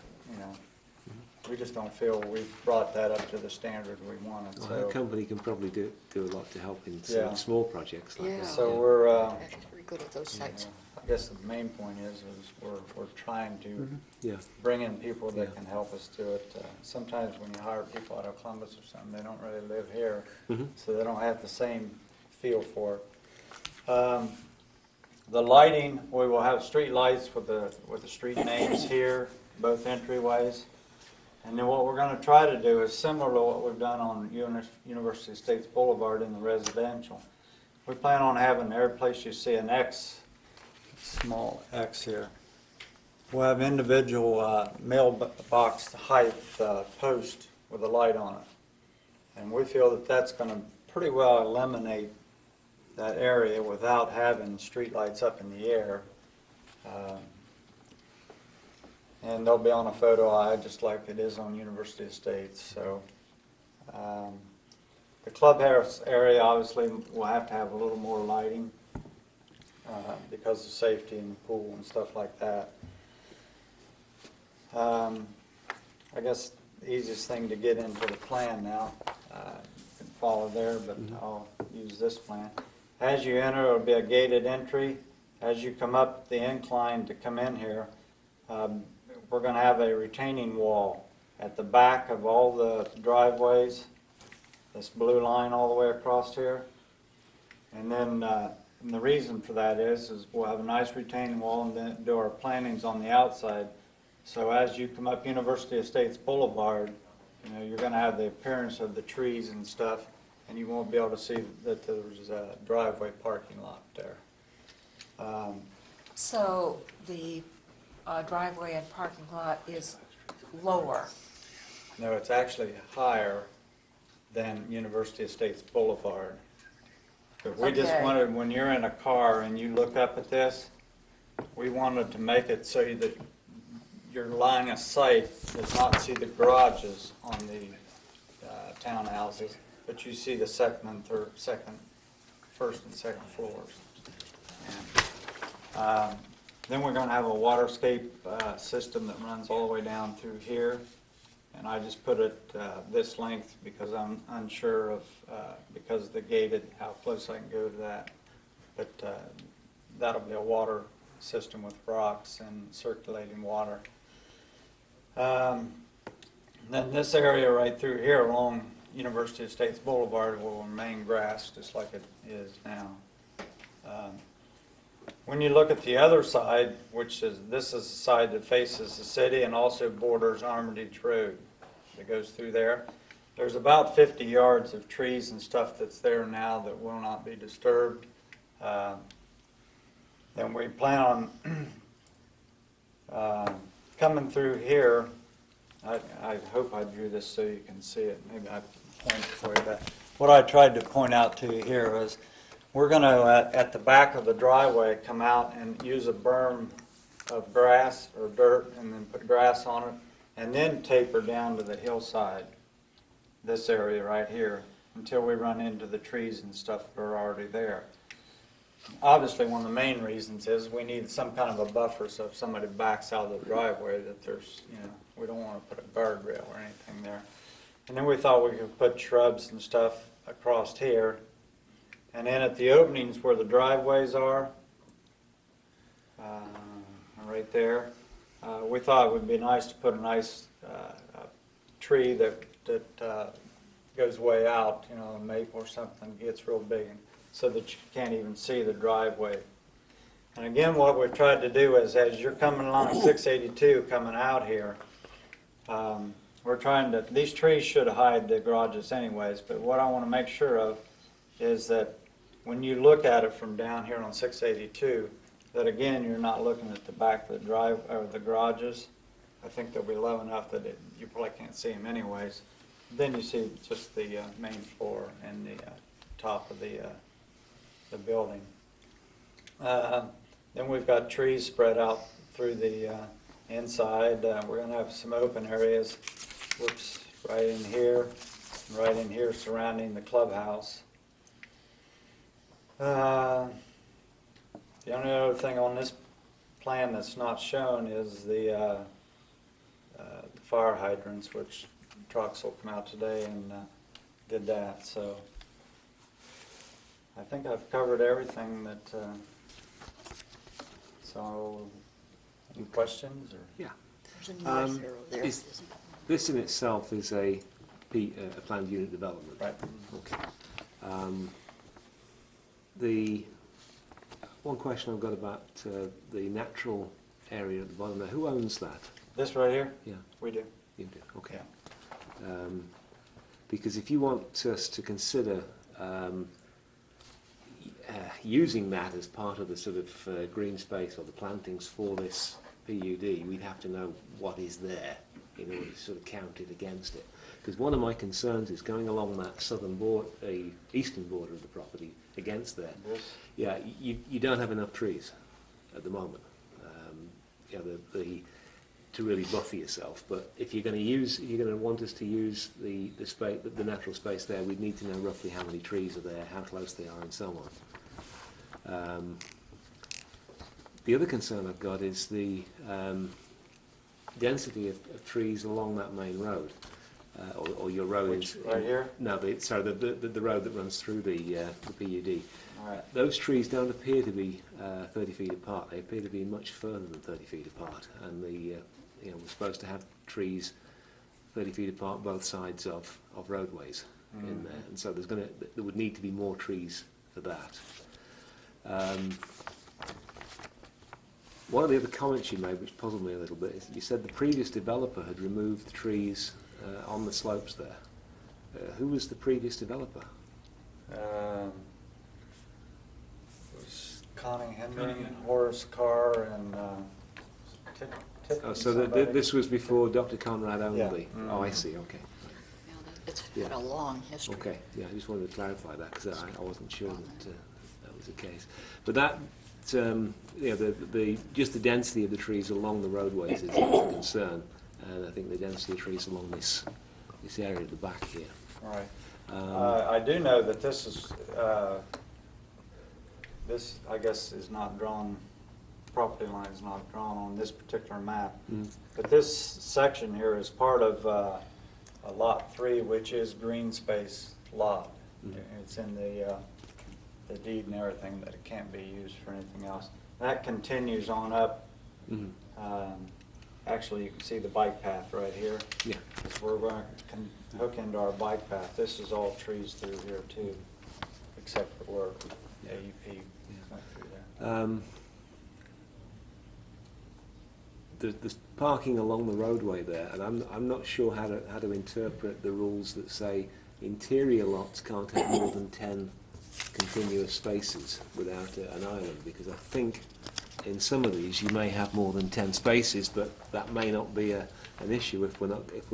we just don't feel we've brought that up to the standard we wanted. Well, So, her company can probably do a lot to help in some Yeah. small projects like Yeah. that. so yeah. we're, Yeah, she's very good at those sites. I guess the main point is we're trying to Yeah. bring in people that Yeah. can help us do it. Sometimes when you hire people out of Columbus or something, they don't really live here, so they don't have the same feel for it. The lighting, we will have street lights with the street names here, both entryways. And then what we're going to try to do is similar to what we've done on University Estates Boulevard in the residential. We plan on having every place you see an X, small X here. We'll have individual mailbox height post with a light on it. And we feel that that's going to pretty well eliminate that area without having street lights up in the air. And they'll be on a photo eye just like it is on University Estates. So the clubhouse area obviously will have to have a little more lighting because of safety in the pool and stuff like that. I guess the easiest thing to get into the plan now, you can follow there, but I'll use this plan. As you enter, it'll be a gated entry. As you come up the incline to come in here, we're going to have a retaining wall at the back of all the driveways, this blue line all the way across here. And then and the reason for that is we'll have a nice retaining wall and then do our plantings on the outside. So as you come up University Estates Boulevard, you're going to have the appearance of the trees and stuff, and you won't be able to see that there's a driveway parking lot there. So the driveway and parking lot is lower. No, it's actually higher than University Estates Boulevard. But we just Okay. wanted, when you're in a car and you look up at this, we wanted to make it so that your line of sight does not see the garages on the townhouses, but you see the first and second floors. And, then we're going to have a waterscape system that runs all the way down through here. And I just put it this length because I'm unsure of, because of the gated, how close I can go to that. but that'll be a water system with rocks and circulating water. Then this area right through here along University Estates Boulevard will remain grass just like it is now. When you look at the other side, this is the side that faces the city and also borders Armitage Road that goes through there. There's about 50 yards of trees and stuff that's there now that will not be disturbed. Then we plan on coming through here. I hope I drew this so you can see it. Maybe I point for you. But what I tried to point out to you here is we're going to, at the back of the driveway, come out and use a berm of grass or dirt and then put grass on it and then taper down to the hillside, this area right here, until we run into the trees and stuff that are already there. Obviously, one of the main reasons is we need some kind of a buffer so if somebody backs out of the driveway that there's, we don't want to put a guardrail or anything there. And then we thought we could put shrubs and stuff across here. And then at the openings where the driveways are, right there, we thought it would be nice to put a nice tree that goes way out, a maple or something, gets real big, so that you can't even see the driveway. And again, what we've tried to do is, as you're coming along 682 coming out here, we're trying to, these trees should hide the garages anyways, but what I want to make sure of is that when you look at it from down here on 682, that again, you're not looking at the back of the drive or the garages. I think they'll be low enough that you probably can't see them anyways. Then you see just the main floor and the top of the building. Then we've got trees spread out through the inside. We're going to have some open areas, right in here surrounding the clubhouse. The only other thing on this plan that's not shown is the fire hydrants, which trucks will come out today and did that. So I think I've covered everything that. So, any questions? Or? Yeah. There's a nice arrow there. This in itself is a planned unit development. Right. Okay. The one question I've got about the natural area at the bottom there, who owns that? This right here? Yeah. We do. You do, okay. Yeah. Because if you want us to consider using that as part of the sort of green space or the plantings for this PUD, we'd have to know what is there in order to sort of count it against it. Because one of my concerns is going along that southern border, eastern border of the property against there. This? Yeah, you don't have enough trees at the moment. To really buffer yourself. But if you're going to want us to use the space, the natural space there, we'd need to know roughly how many trees are there, how close they are, and so on. The other concern I've got is the density of trees along that main road, or your road. Which, right here? No, the road that runs through the PUD. All right. Those trees don't appear to be 30 feet apart. They appear to be much further than 30 feet apart. And we're supposed to have trees 30 feet apart both sides of roadways in there. And so there would need to be more trees for that. One of the other comments you made, which puzzled me a little bit, is you said the previous developer had removed the trees on the slopes there. Who was the previous developer? Connie Hendren, Horace Carr, and So this was before Dr. Conrad owned the... Oh, I see, okay. Yeah, it's had a long history. Okay, yeah, I just wanted to clarify that because I wasn't sure that that was the case. But that, just the density of the trees along the roadways is a concern, and I think the density of trees along this area at the back here. All right. I do know that this is... This, I guess, is not drawn, property line is not drawn on this particular map. But this section here is part of a Lot 3, which is green space lot. It's in the the deed and everything, that it can't be used for anything else. That continues on up. Mhm. Actually, you can see the bike path right here. Yeah. We're going to hook into our bike path. This is all trees through here too, except for where AEP went through there. There's parking along the roadway there, and I'm not sure how to interpret the rules that say interior lots can't have more than 10 continuous spaces without an island, because I think in some of these you may have more than 10 spaces, but that may not be an issue if we're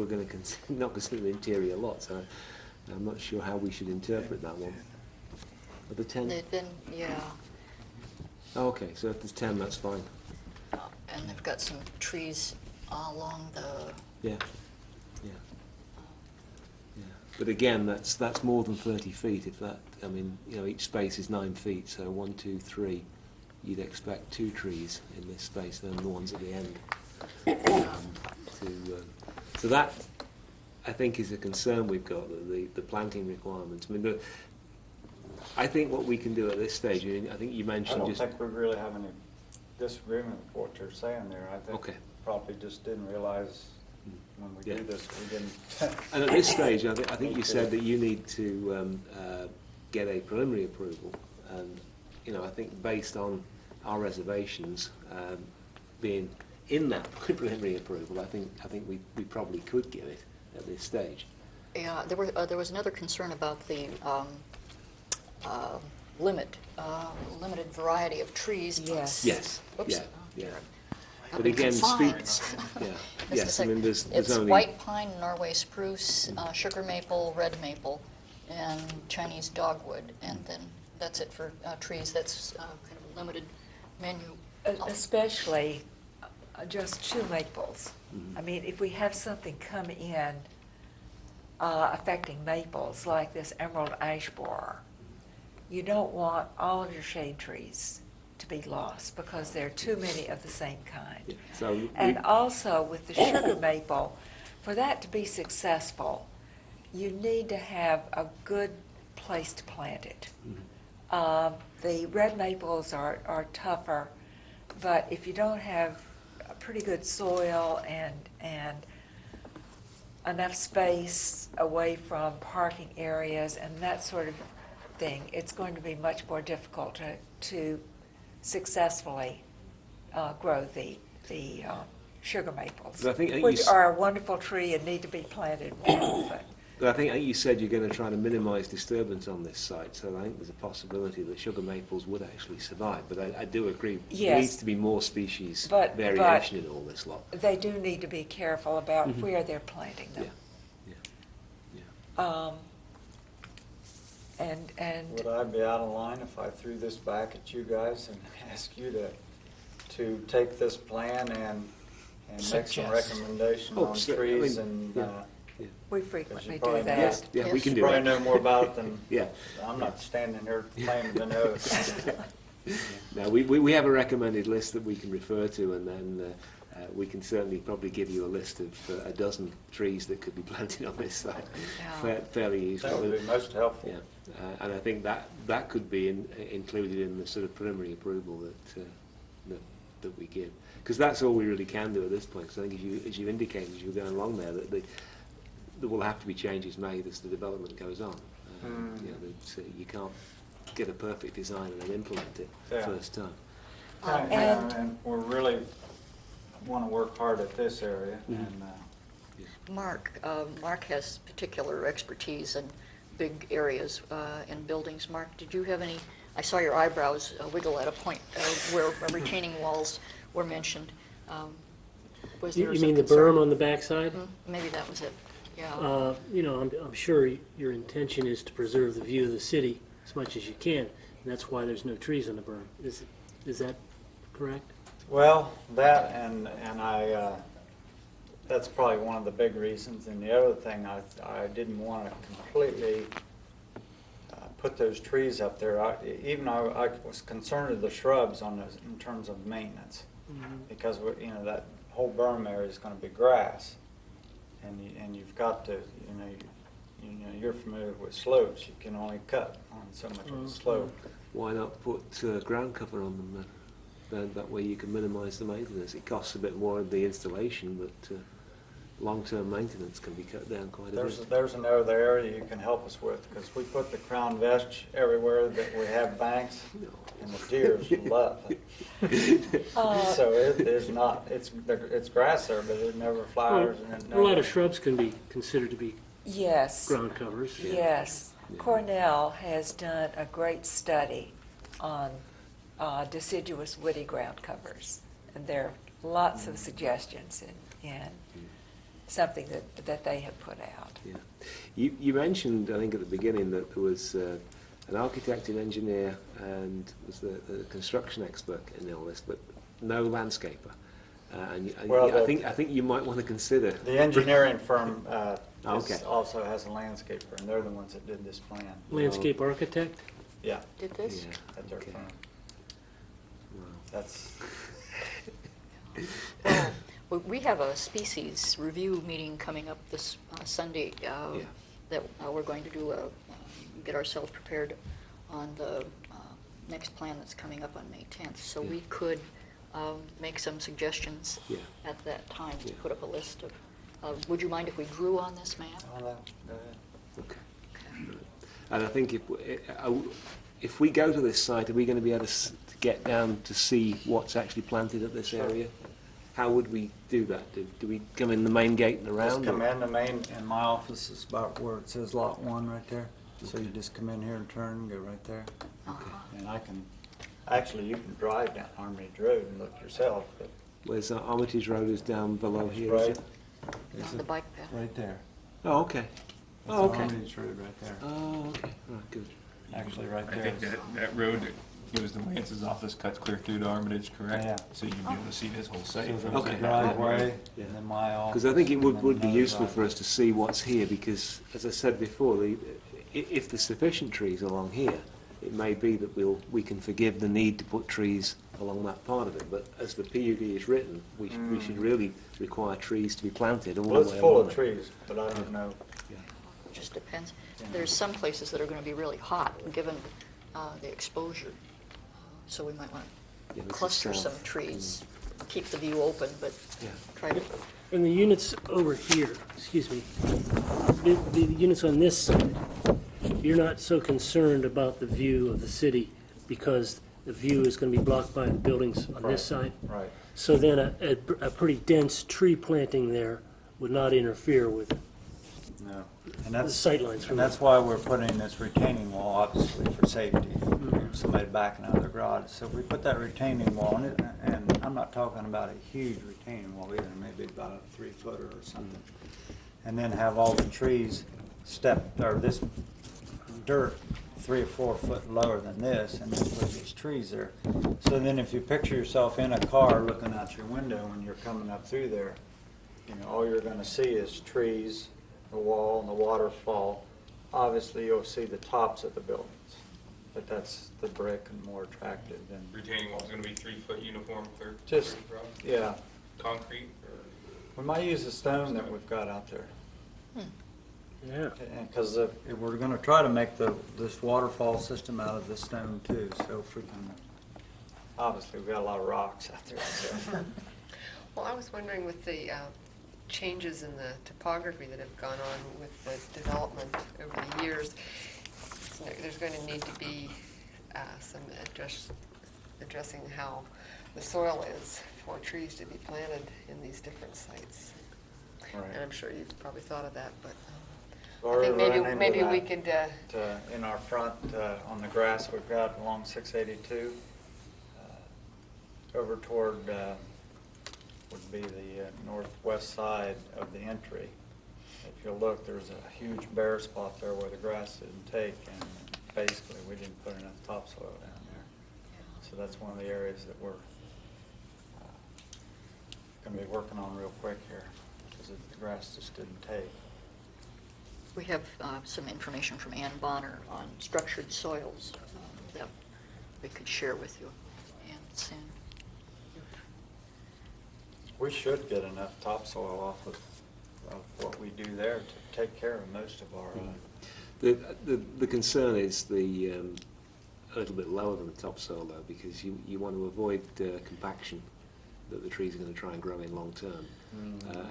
going to not consider the interior lots. I'm not sure how we should interpret that one. Are the 10? Then, yeah, Oh, okay, so if there's 10, that's fine. and they've got some trees along the, Yeah, yeah, yeah. But again, that's more than 30 feet. If that, I mean, each space is 9 feet, so 1, 2, 3. You'd expect 2 trees in this space, then the ones at the end. So that, I think, is a concern we've got, the planting requirements. I mean, I think what we can do at this stage, I think you I mentioned don't just... think we really have any disagreement with what you're saying there. I think Okay. probably just didn't realize when we Yeah. do this, we didn't. And at this stage, I think you said that you need to get a preliminary approval, and I think based on our reservations being in that preliminary approval, I think we probably could give it at this stage. yeah, there was another concern about the limited variety of trees. Yes. Yes. Oops. Yeah. Yeah. I've But been again, confined. yeah. Just Yes. a I mean, sec. there's It's only white pine, Norway spruce, sugar maple, red maple, and Chinese dogwood, and then that's it for trees. That's kind of a limited menu. Especially just shoe maples. I mean, if we have something come in affecting maples, like this emerald ash borer, you don't want all of your shade trees to be lost because there are too many of the same kind. Yeah. So And also with the sugar maple, for that to be successful, you need to have a good place to plant it. The red maples are tougher, but if you don't have a pretty good soil and enough space away from parking areas and that sort of thing, it's going to be much more difficult to successfully grow the sugar maples, But I think which are a wonderful tree and need to be planted more. But I think you said you're going to try to minimise disturbance on this site, so I think there's a possibility that sugar maples would actually survive. But I do agree, Yes. there needs to be more species But- variation in all this lot. They do need to be careful about where they're planting them. Yeah, yeah. And Would I be out of line if I threw this back at you guys and asked you to take this plan and make some Suggest. recommendation Oh, on so- I trees mean, and, yeah. we frequently you do probably that. Yes, yeah, we Yes. can do probably that. know more about it than, Yeah. I'm not standing here claiming to know. No, we have a recommended list that we can refer to, and then we can certainly probably give you a list of a dozen trees that could be planted on this site Yeah. fairly easily. That would be most helpful. Yeah, and I think that could be included in the sort of preliminary approval that we give, because that's all we really can do at this point. Because I think, as you indicated, as you're going along there, that there will have to be changes made as the development goes on. You can't get a perfect design and then implement it Yeah. first time. And we really want to work hard at this area, and Mark has particular expertise in big areas in buildings. Mark, did you have any, I saw your eyebrows wiggle at a point where retaining walls were mentioned. Was there You some mean the concern? berm on the backside? Maybe that was it, yeah. I'm sure your intention is to preserve the view of the city as much as you can, and that's why there's no trees on the berm. Is that correct? well, that and I, that's probably one of the big reasons. And the other thing, I didn't want to completely put those trees up there. I was concerned of the shrubs on those in terms of maintenance, because that whole berm area is going to be grass, and you've got to you're familiar with slopes. You can only cut on so much of a slope. why not put ground cover on them then? Then that way you can minimise the maintenance. It costs a bit more of the installation, but long-term maintenance can be cut down quite a bit. There's another area you can help us with, because we put the crown veg everywhere that we have banks, and the deers love it. So it is not, it's grass there, but it never flowers. And it A lot never- of shrubs can be considered to be Yes. ground covers. Yes. Cornell has done a great study on deciduous woody ground covers. And there are lots of suggestions in something that they have put out. Yeah. You mentioned, I think at the beginning, that there was an architect, an engineer, and was the construction expert in all this, but no landscaper. Well, I think you might want to consider. The engineering firm Okay. also has a landscaper, and they're the ones that did this plan. Landscape architect? Yeah, Did this? Yeah, at their okay. firm. Wow. That's, Well, we have a species review meeting coming up this Sunday that we're going to do get ourselves prepared on the next plan that's coming up on May 10th. So Yeah. we could make some suggestions Yeah. at that time to Yeah. put up a list of. Would you mind if we drew on this map? oh, no, go ahead. Okay. And I think if we go to this site, are we going to be able to get down to see what's actually planted at this Sure. area? How would we do that? Do we come in the main gate and around? Just come or- in, the main, and my office is about where it says lot 1 right there. So you just come in here and turn and go right there. And I can, actually, you can drive down Armitage Road and look yourself, but Where's Armitage Road is down below here, is right, it? is The it bike path. right there? Oh, okay. That's Oh, okay. Armitage Road right there. Oh, okay. Right, good. Actually, right I there. think that road that goes to Lance's office cuts clear through to Armitage, correct? Yeah. So you'd be able to see this whole So site. there's Okay. a driveway, Yeah. and then my office. Because I think it and then would be another useful for driveway. us to see what's here, because, as I said before, if there's sufficient trees along here, it may be that we can forgive the need to put trees along that part of it. But as the PUD is written, we should really require trees to be planted all Well, the it's way full along of it. trees, but I don't know. It just depends. There's some places that are going to be really hot, given the exposure. So we might want Yeah, to this is cluster south. some trees, keep the view open, but Yeah. try to. And the units over here, excuse me, the units on this side, you're not so concerned about the view of the city because the view is going to be blocked by the buildings on Right. this side? Right. So then a pretty dense tree planting there would not interfere with No. And the that's, sightlines from and that's why we're putting this retaining wall, obviously, for safety. Somebody backing out of their garage. So if we put that retaining wall on it, and I'm not talking about a huge retaining wall either, maybe about a 3-footer or something. And then have all the trees or this dirt 3 or 4 foot lower than this, and then put these trees there. So then if you picture yourself in a car looking out your window when you're coming up through there, you know, all you're gonna see is trees, the wall, and the waterfall. Obviously, you'll see the tops of the buildings, but that's the brick and more attractive than Retaining wall's gonna be 3-foot uniform clear. just, yeah. Concrete? We might use the stone that we've got out there. Yeah. And, because we're gonna try to make this waterfall system out of this stone too, so if we can, obviously, we've got a lot of rocks out there, so. Well, I was wondering with the changes in the topography that have gone on with the development over the years, there's going to need to be some addressing how the soil is for trees to be planted in these different sites. Right. And I'm sure you've probably thought of that, but I Already think running into maybe we that. could, In our front, on the grass we've got along 682, over toward, would be the northwest side of the entry. If you look, there's a huge bare spot there where the grass didn't take, and basically we didn't put enough topsoil down there. So that's one of the areas that we're going to be working on real quick here, because the grass just didn't take. We have some information from Ann Bonner on structured soils that we could share with you and send. We should get enough topsoil off of what we do there to take care of most of our. The concern is the a little bit lower than the topsoil though, because you want to avoid compaction that the trees are going to try and grow in long term.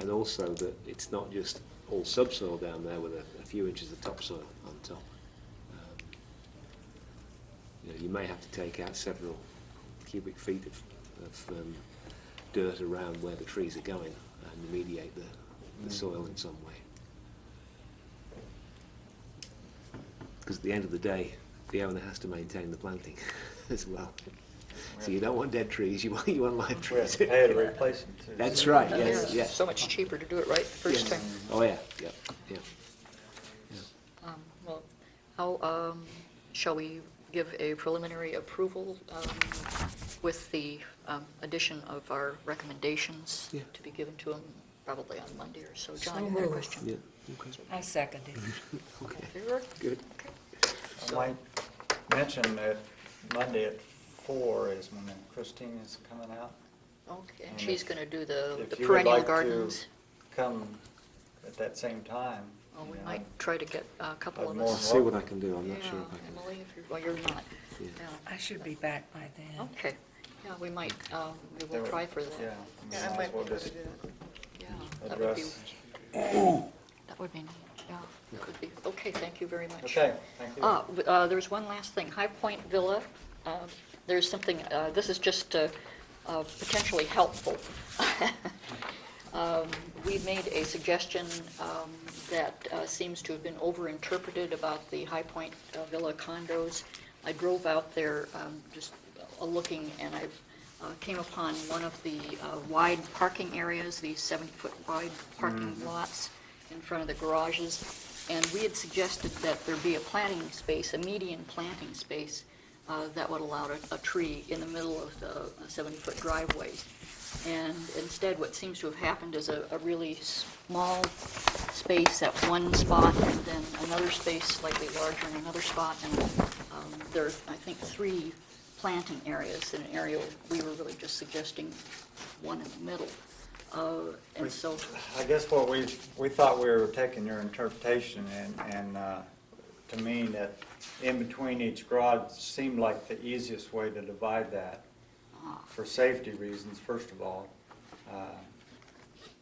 And also that it's not just all subsoil down there with a few inches of topsoil on top. You may have to take out several cubic feet of dirt around where the trees are going and remediate the soil in some way. Because at the end of the day, the owner has to maintain the planting as well. So you don't want dead trees, you want live We have trees. to pay to replace them too. That's right, yes, It's yes. so much cheaper to do it right the first time. Oh, yeah, yeah, yeah. Well, how, shall we give a preliminary approval with the addition of our recommendations Yeah. to be given to them probably on Monday or so? So John, you had a moved. question? Yeah, okay, I second it. All okay, in favor? good. I might mention that Monday at 4 is when Christine is coming out. Okay, and And she's if- going to do the If you would perennial like to gardens. come at that same time. Oh, we you know, might try to get a couple I'd of more I'll us. see what I can do, I'm Yeah, not sure if I can. Emily, if you're, well, you're not. Yeah. Yeah. I should be back by then. Okay, yeah, we might, we there will would- try for that. Yeah, Yeah, might I as might well be able to just do that. Yeah, that would be, address. that would be, yeah, that would be, okay, thank you very much. Okay, thank you. There's one last thing, High Point Villa, there's something, this is just potentially helpful. We made a suggestion that seems to have been overinterpreted about the High Point Villa condos. I drove out there just looking, and I came upon one of the wide parking areas, these 70-foot wide parking lots in front of the garages, and we had suggested that there be a planting space, a median planting space, that would allow a tree in the middle of the 70-foot driveway. And instead, what seems to have happened is a really small space at one spot, and then another space slightly larger in another spot, and there are, I think, 3 planting areas in an area. We were really just suggesting one in the middle. And so, I guess what we thought we were taking your interpretation and to mean that in between each garage seemed like the easiest way to divide that for safety reasons, first of all,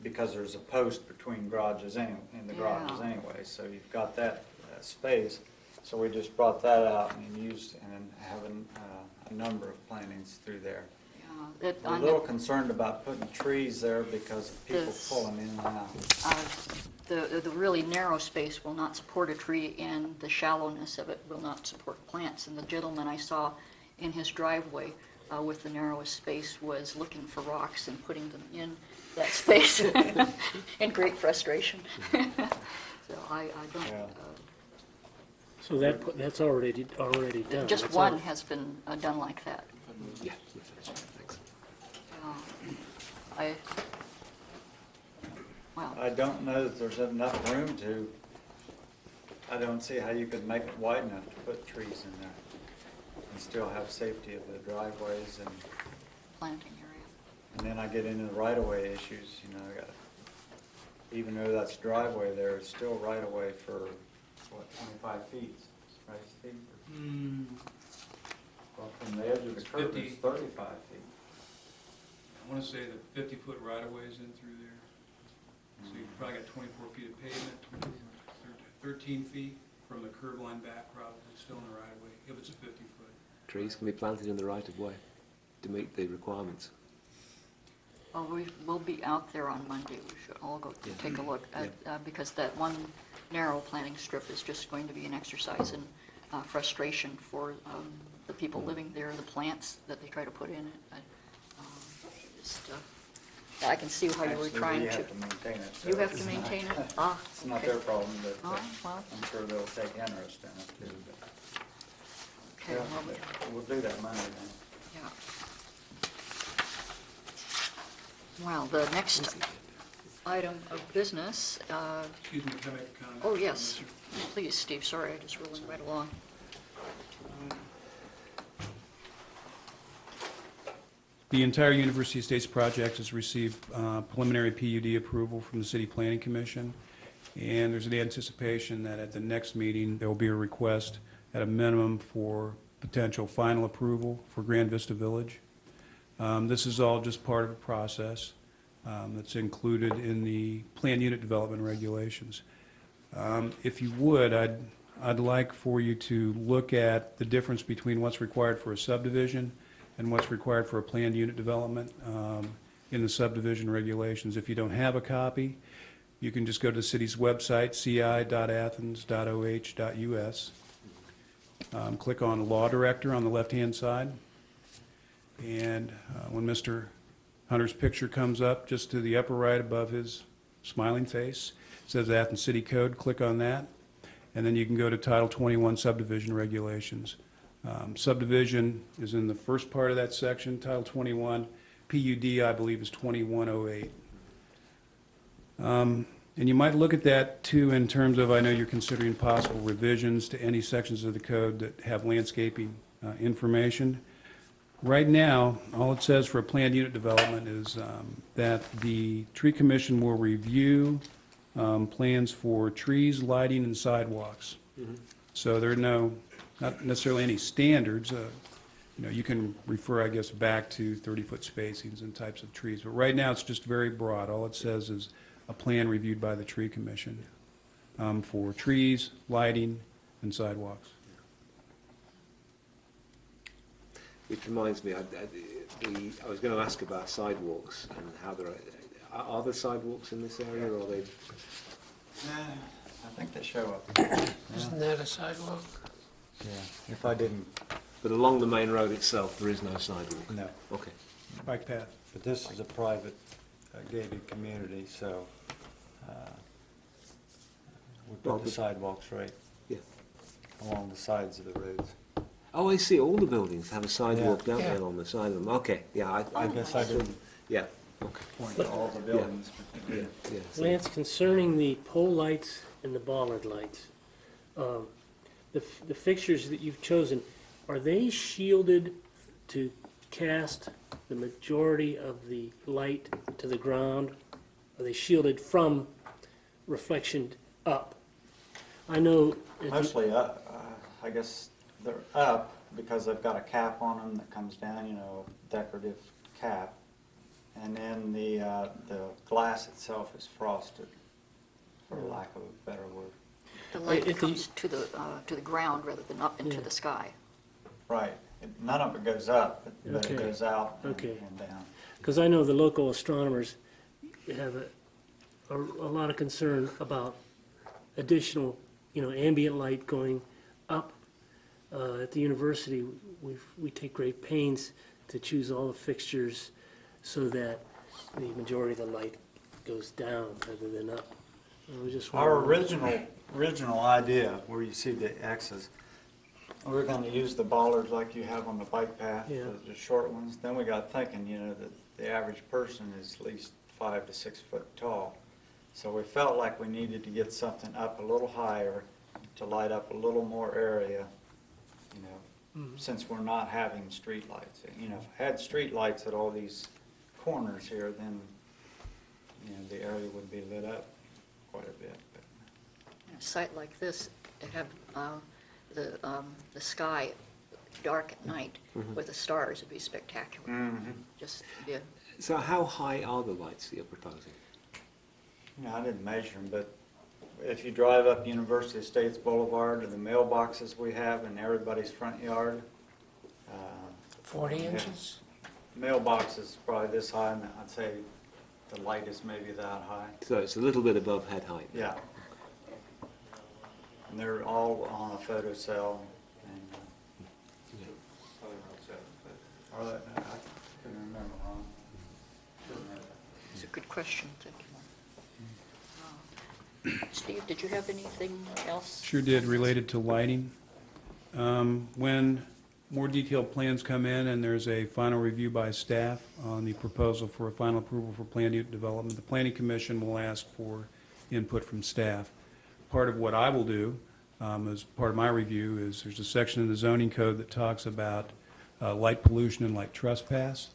because there's a post between garages in the garages Yeah. anyway, so you've got that space. So we just brought that out and used and having a number of plantings through there. We're a little concerned about putting trees there because of people This- pulling in and out. the really narrow space will not support a tree, and the shallowness of it will not support plants. And the gentleman I saw in his driveway with the narrowest space was looking for rocks and putting them in that space in great frustration. So I don't, Yeah. So that's already done. just That's one all. has been done like that. Yeah, that's right, thanks. Well, I don't know that there's enough room to, I don't see how you could make it wide enough to put trees in there and still have safety of the driveways planting area. and then I get into the right-of-way issues, you know, I got, even though that's driveway there, it's still right-of-way for, what, 25 feet, right, Steve? Well, from the edge of the curb, it's 50. 35 feet. I want to say that 50-foot right-of-ways in through there. So you've probably got 24 feet of pavement, 13 feet from the curb line back, probably still in the right-of-way, if it's a 50-foot. Trees can be planted in the right of way to meet the requirements. Well, we'll be out there on Monday. We should all go take a look, because that one narrow planting strip is just going to be an exercise in frustration for the people living there, the plants that they try to put in it. I can see how you were Actually, trying we to. have to maintain it. so You have it's to not- maintain it? Ah, It's not okay. their problem, but Oh, well. I'm sure they'll take interest in it too. but- Okay, Yeah, well, but we'll do that Monday then. yeah. Well, the next item of business, Excuse me, can I make a comment? oh, yes, Mr. please, Steve, sorry, I just rolling right along. The entire University Estates project has received preliminary PUD approval from the City Planning Commission, and there's an anticipation that at the next meeting, there will be a request at a minimum for potential final approval for Grand Vista Village. This is all just part of a process that's included in the planned unit development regulations. If you would, I'd like for you to look at the difference between what's required for a subdivision and what's required for a planned unit development in the subdivision regulations. If you don't have a copy, you can just go to the city's website, ci.athens.oh.us. Click on Law Director on the left-hand side, and when Mr. Hunter's picture comes up just to the upper right above his smiling face, it says Athens City Code. Click on that, and then you can go to Title 21 Subdivision Regulations. Subdivision is in the first part of that section. Title 21, PUD, I believe, is 2108. And you might look at that, too, in terms of, I know you're considering possible revisions to any sections of the code that have landscaping information. Right now, all it says for a planned unit development is that the tree commission will review plans for trees, lighting, and sidewalks. So there are not necessarily any standards. You can refer, I guess, back to 30-foot spacings and types of trees. But right now, it's just very broad. All it says is a plan reviewed by the tree commission for trees, lighting, and sidewalks. It reminds me, I was going to ask about sidewalks and how are there sidewalks in this area, or are they? I think they show up. Isn't that a sidewalk? Yeah, if I didn't. But along the main road itself, there is no sidewalk? No. Okay. Bike path. But this is a private gated community, so we put the sidewalks right along the sides of the roads. Oh, I see. All the buildings have a sidewalk, Yeah. don't they, along the side of them? Okay. Yeah. I guess I didn't Yeah. Okay. point to all the buildings. Yeah. Yeah. So- Lance, concerning the pole lights and the bollard lights, the fixtures that you've chosen, are they shielded to cast the majority of the light to the ground? Are they shielded from reflection up? I know. Mostly up. I guess they're up because they've got a cap on them that comes down, decorative cap. And then the glass itself is frosted, for lack of a better word. The light comes to the ground rather than up into the sky. Right. None of it goes up, but Okay. it goes out Okay. and down. Because I know the local astronomers have a lot of concern about additional, ambient light going up. At the university, we take great pains to choose all the fixtures so that the majority of the light goes down rather than up. I was just Our wondering- original idea, where you see the X's, we're going to use the bollards like you have on the bike path, Yeah. the short ones. Then we got thinking, that the average person is at least 5 to 6 foot tall. So we felt like we needed to get something up a little higher to light up a little more area, since we're not having street lights. If I had street lights at all these corners here, then, the area would be lit up quite a bit. But In a site like this, to have the sky dark at night with the stars would be spectacular. Just yeah. So how high are the lights that you're proposing? I didn't measure them, but if you drive up University Estates Boulevard to the mailboxes we have in everybody's front yard, 40 yeah. inches? Mailbox is probably this high, and I'd say the light is maybe that high. So it's a little bit above head height. Yeah. And they're all on a photo cell. And, I couldn't remember, Ron. It's a good question, thank you. Steve, did you have anything else? Sure did, related to lighting. When more detailed plans come in and there's a final review by staff on the proposal for a final approval for planned unit development, the Planning Commission will ask for input from staff. Part of what I will do, as part of my review, is there's a section in the zoning code that talks about light pollution and light trespass.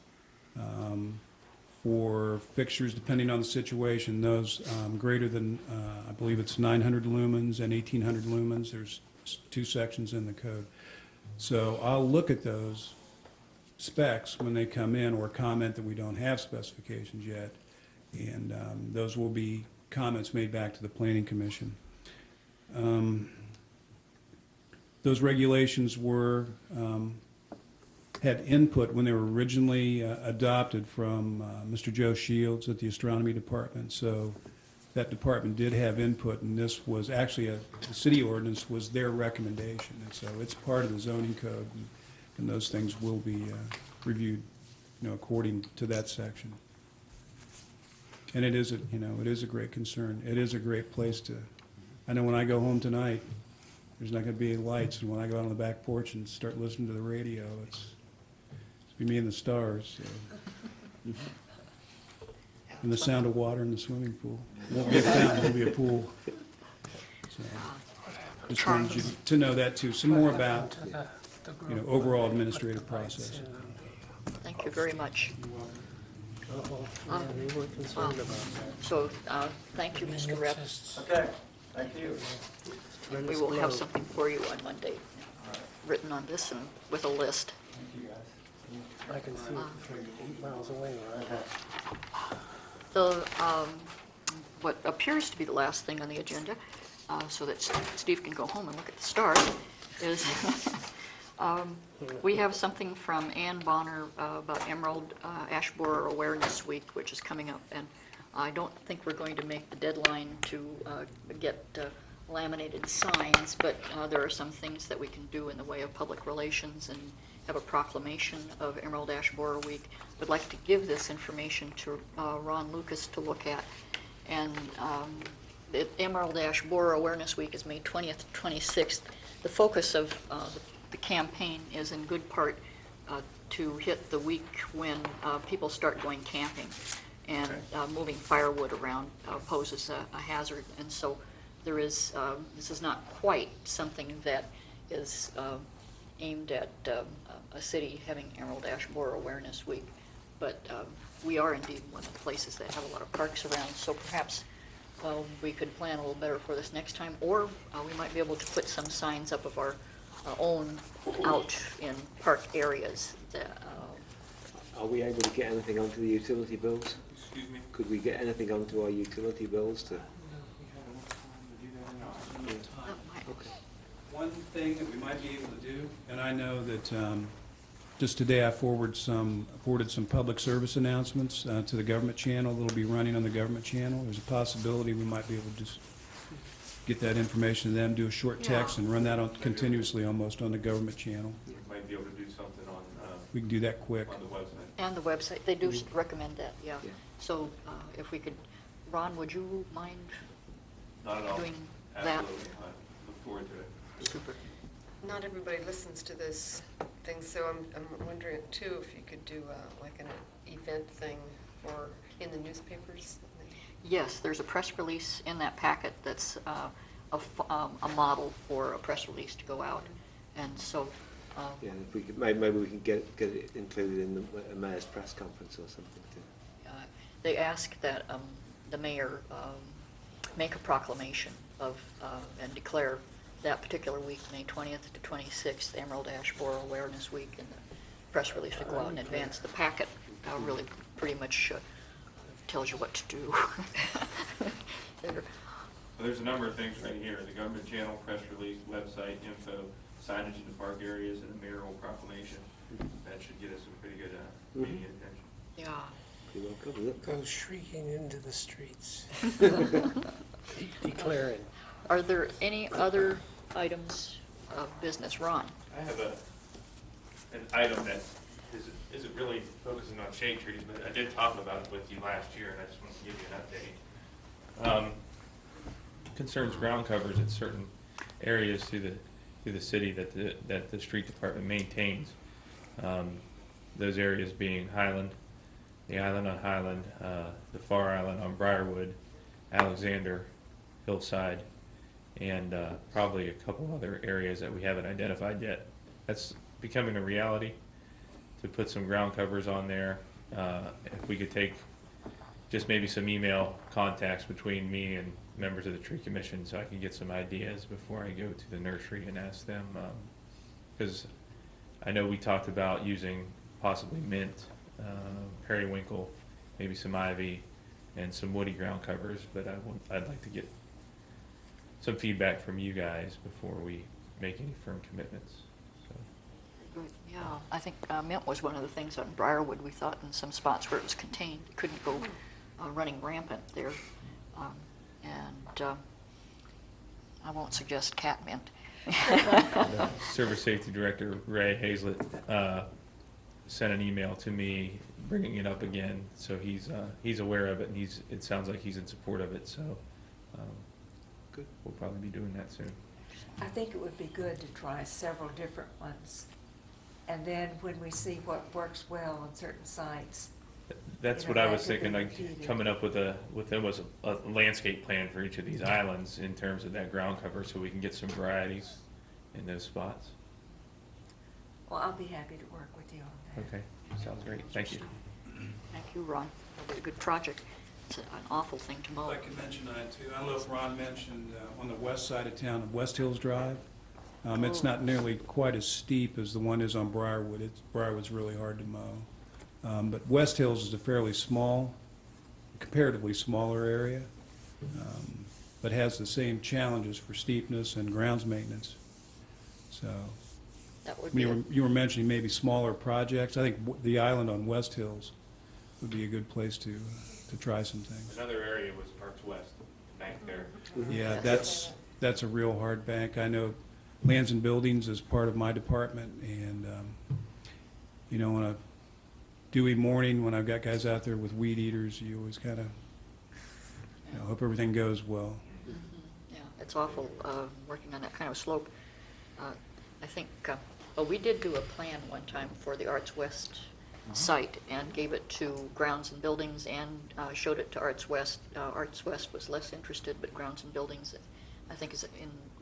For fixtures, depending on the situation, those greater than, I believe it's 900 lumens and 1800 lumens, there's two sections in the code. So I'll look at those specs when they come in, or comment that we don't have specifications yet, and those will be comments made back to the Planning Commission. Those regulations were had input when they were originally adopted from Mr. Joe Shields at the Astronomy Department. So that department did have input, and this was actually the city ordinance was their recommendation, and so it's part of the zoning code, and those things will be reviewed, according to that section. And it is a great concern. It is a great place to. I know when I go home tonight, there's not going to be any lights, and when I go out on the back porch and start listening to the radio, it's be me and the stars. So. And the sound of water in the swimming pool. It won't be a fountain, it'll be a pool. So, just wanted you to know that too. Some more about, overall administrative process. Thank you very much. Yeah, they were concerned about that. So, thank you, Mr. Rep. Okay, thank you. And we will have something for you on Monday, written on this and with a list. Thank you, guys. I can see it from 8 miles away where I'm at. The, what appears to be the last thing on the agenda, so that Steve can go home and look at the stars, is we have something from Ann Bonner about Emerald Ash Borer Awareness Week, which is coming up. And I don't think we're going to make the deadline to get laminated signs, but there are some things that we can do in the way of public relations and have a proclamation of Emerald Ash Borer Week. Would like to give this information to Ron Lucas to look at. And the Emerald Ash Borer Awareness Week is May 20th to 26th. The focus of the campaign is in good part to hit the week when people start going camping, and moving firewood around poses a hazard. And so there is, this is not quite something that is aimed at a city having Emerald Ash Borer Awareness Week, but we are indeed one of the places that have a lot of parks around, so perhaps we could plan a little better for this next time, or we might be able to put some signs up of our own out in park areas. That, Are we able to get anything onto the utility bills? Excuse me? Could we get anything onto our utility bills to? Okay. One thing that we might be able to do, and I know that just today I forwarded some public service announcements to the government channel that'll be running on the government channel. There's a possibility we might be able to just get that information to them, do a short text, and run that on continuously almost on the government channel. You might be able to do something on, We can do that quick. on the website. and the website, they do recommend that, yeah. Yeah. So if we could, Ron, would you mind Not at all. doing that? Absolutely. I look forward to it. Super. Not everybody listens to this thing, so I'm wondering too if you could do like an event thing or in the newspapers. Yes, there's a press release in that packet that's a model for a press release to go out. And so, Yeah, if we could, maybe we can get it included in the mayor's press conference or something too. they ask that the mayor make a proclamation of and declare that particular week, May 20th to 26th, Emerald Ash Borer Awareness Week, and the press release would go out in advance. The packet really pretty much tells you what to do. There. Well, there's a number of things right here. The government channel, press release, website, info, signage in the park areas, and a mayoral proclamation. That should get us some pretty good media attention. Yeah. Pretty well covered it. Go shrieking into the streets. Declaring. Are there any other items of business? Ron? I have an item that isn't really focusing on shade trees, but I did talk about it with you last year, and I just want to give you an update. Concerns ground covers at certain areas through the city that the street department maintains. Those areas being Highland, the island on Highland, the far island on Briarwood, Alexander, Hillside, and probably a couple other areas that we haven't identified yet. That's becoming a reality, to put some ground covers on there. If we could take just maybe some email contacts between me and members of the tree commission, so I can get some ideas before I go to the nursery and ask them because I know we talked about using possibly mint, periwinkle, maybe some ivy, and some woody ground covers, but I'd like to get some feedback from you guys before we make any firm commitments. So. Good, yeah. I think mint was one of the things on Briarwood. We thought in some spots where it was contained, it couldn't go running rampant there. I won't suggest cat mint. Service Safety Director Ray Hazlett sent an email to me bringing it up again, so he's aware of it, and it sounds like he's in support of it. So Good. We'll probably be doing that soon. I think it would be good to try several different ones. And then when we see what works well on certain sites. That's what I was thinking, like coming up with a landscape plan for each of these islands in terms of that ground cover, so we can get some varieties in those spots. Well, I'll be happy to work with you on that. Okay, sounds great. Thank you. Thank you, Ron. That'll be a good project. It's an awful thing to mow. If I could mention that too. I don't know if Ron mentioned on the west side of town, West Hills Drive. It's not nearly quite as steep as the one is on Briarwood. Briarwood's really hard to mow. But West Hills is a fairly small, comparatively smaller area, but has the same challenges for steepness and grounds maintenance. So That would be you were mentioning maybe smaller projects. I think the island on West Hills would be a good place to try some things. Another area was Parks West, bank there. Yeah, that's a real hard bank. I know Lands and Buildings is part of my department, and on a dewy morning when I've got guys out there with weed eaters, you always kind of hope everything goes well. Yeah, it's awful working on that kind of slope. I think, we did do a plan one time for the Arts West site and gave it to Grounds and Buildings and showed it to Arts West. Arts West was less interested, but Grounds and Buildings, I think, has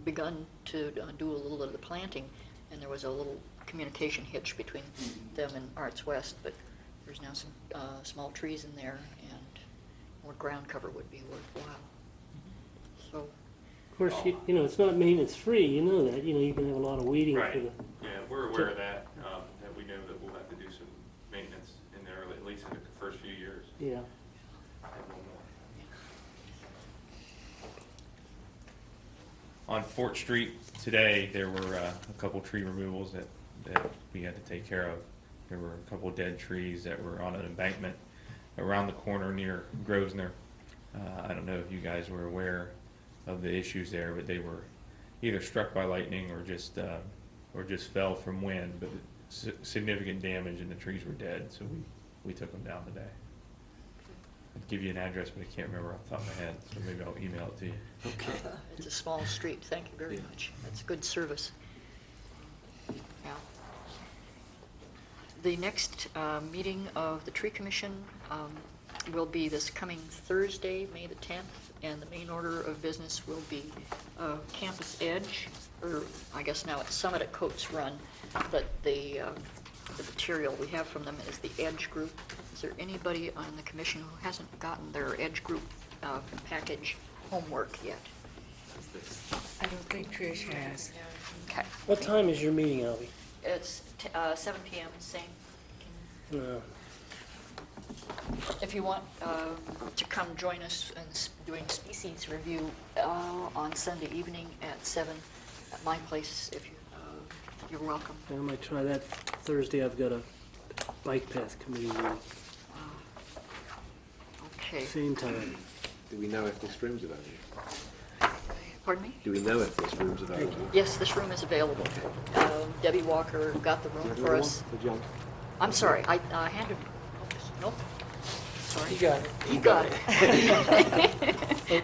begun to do a little of the planting, and there was a little communication hitch between them and Arts West, but there's now some small trees in there, and more ground cover would be worthwhile. So, Of course, it's not maintenance free. You know that. You can have a lot of weeding Right. for the. Yeah, we're aware of that. That we know that we'll have to do some maintenance in there, at least in the first few years. Yeah. On Fort Street today, there were a couple tree removals that we had to take care of. There were a couple dead trees that were on an embankment around the corner near Grosvenor. I don't know if you guys were aware of the issues there, but they were either struck by lightning or just fell from wind, but significant damage and the trees were dead, so we took them down today. I'd give you an address, but I can't remember off the top of my head, so maybe I'll email it to you. Okay. it's a small street. Thank you very much. That's good service. Yeah. The next meeting of the Tree Commission will be this coming Thursday, May the 10th, and the main order of business will be Campus Edge, or I guess now it's Summit at Coates Run, but the material we have from them is the Edge group. Is there anybody on the commission who hasn't gotten their Edge group package homework yet? I don't think Trish has. Okay. What time is your meeting, Albie? It's 7 p.m., same. No. If you want to come join us in doing species review on Sunday evening at 7 at my place, if you're welcome. I might try that Thursday. I've got a bike path committee meeting. Okay. Same time. Do we know if this room's available? Pardon me? Do we know if this room's available? Yes, this room is available. Debbie Walker got the room for us. For John? I'm sorry, I handed. Nope. Sorry. You got it. You got it.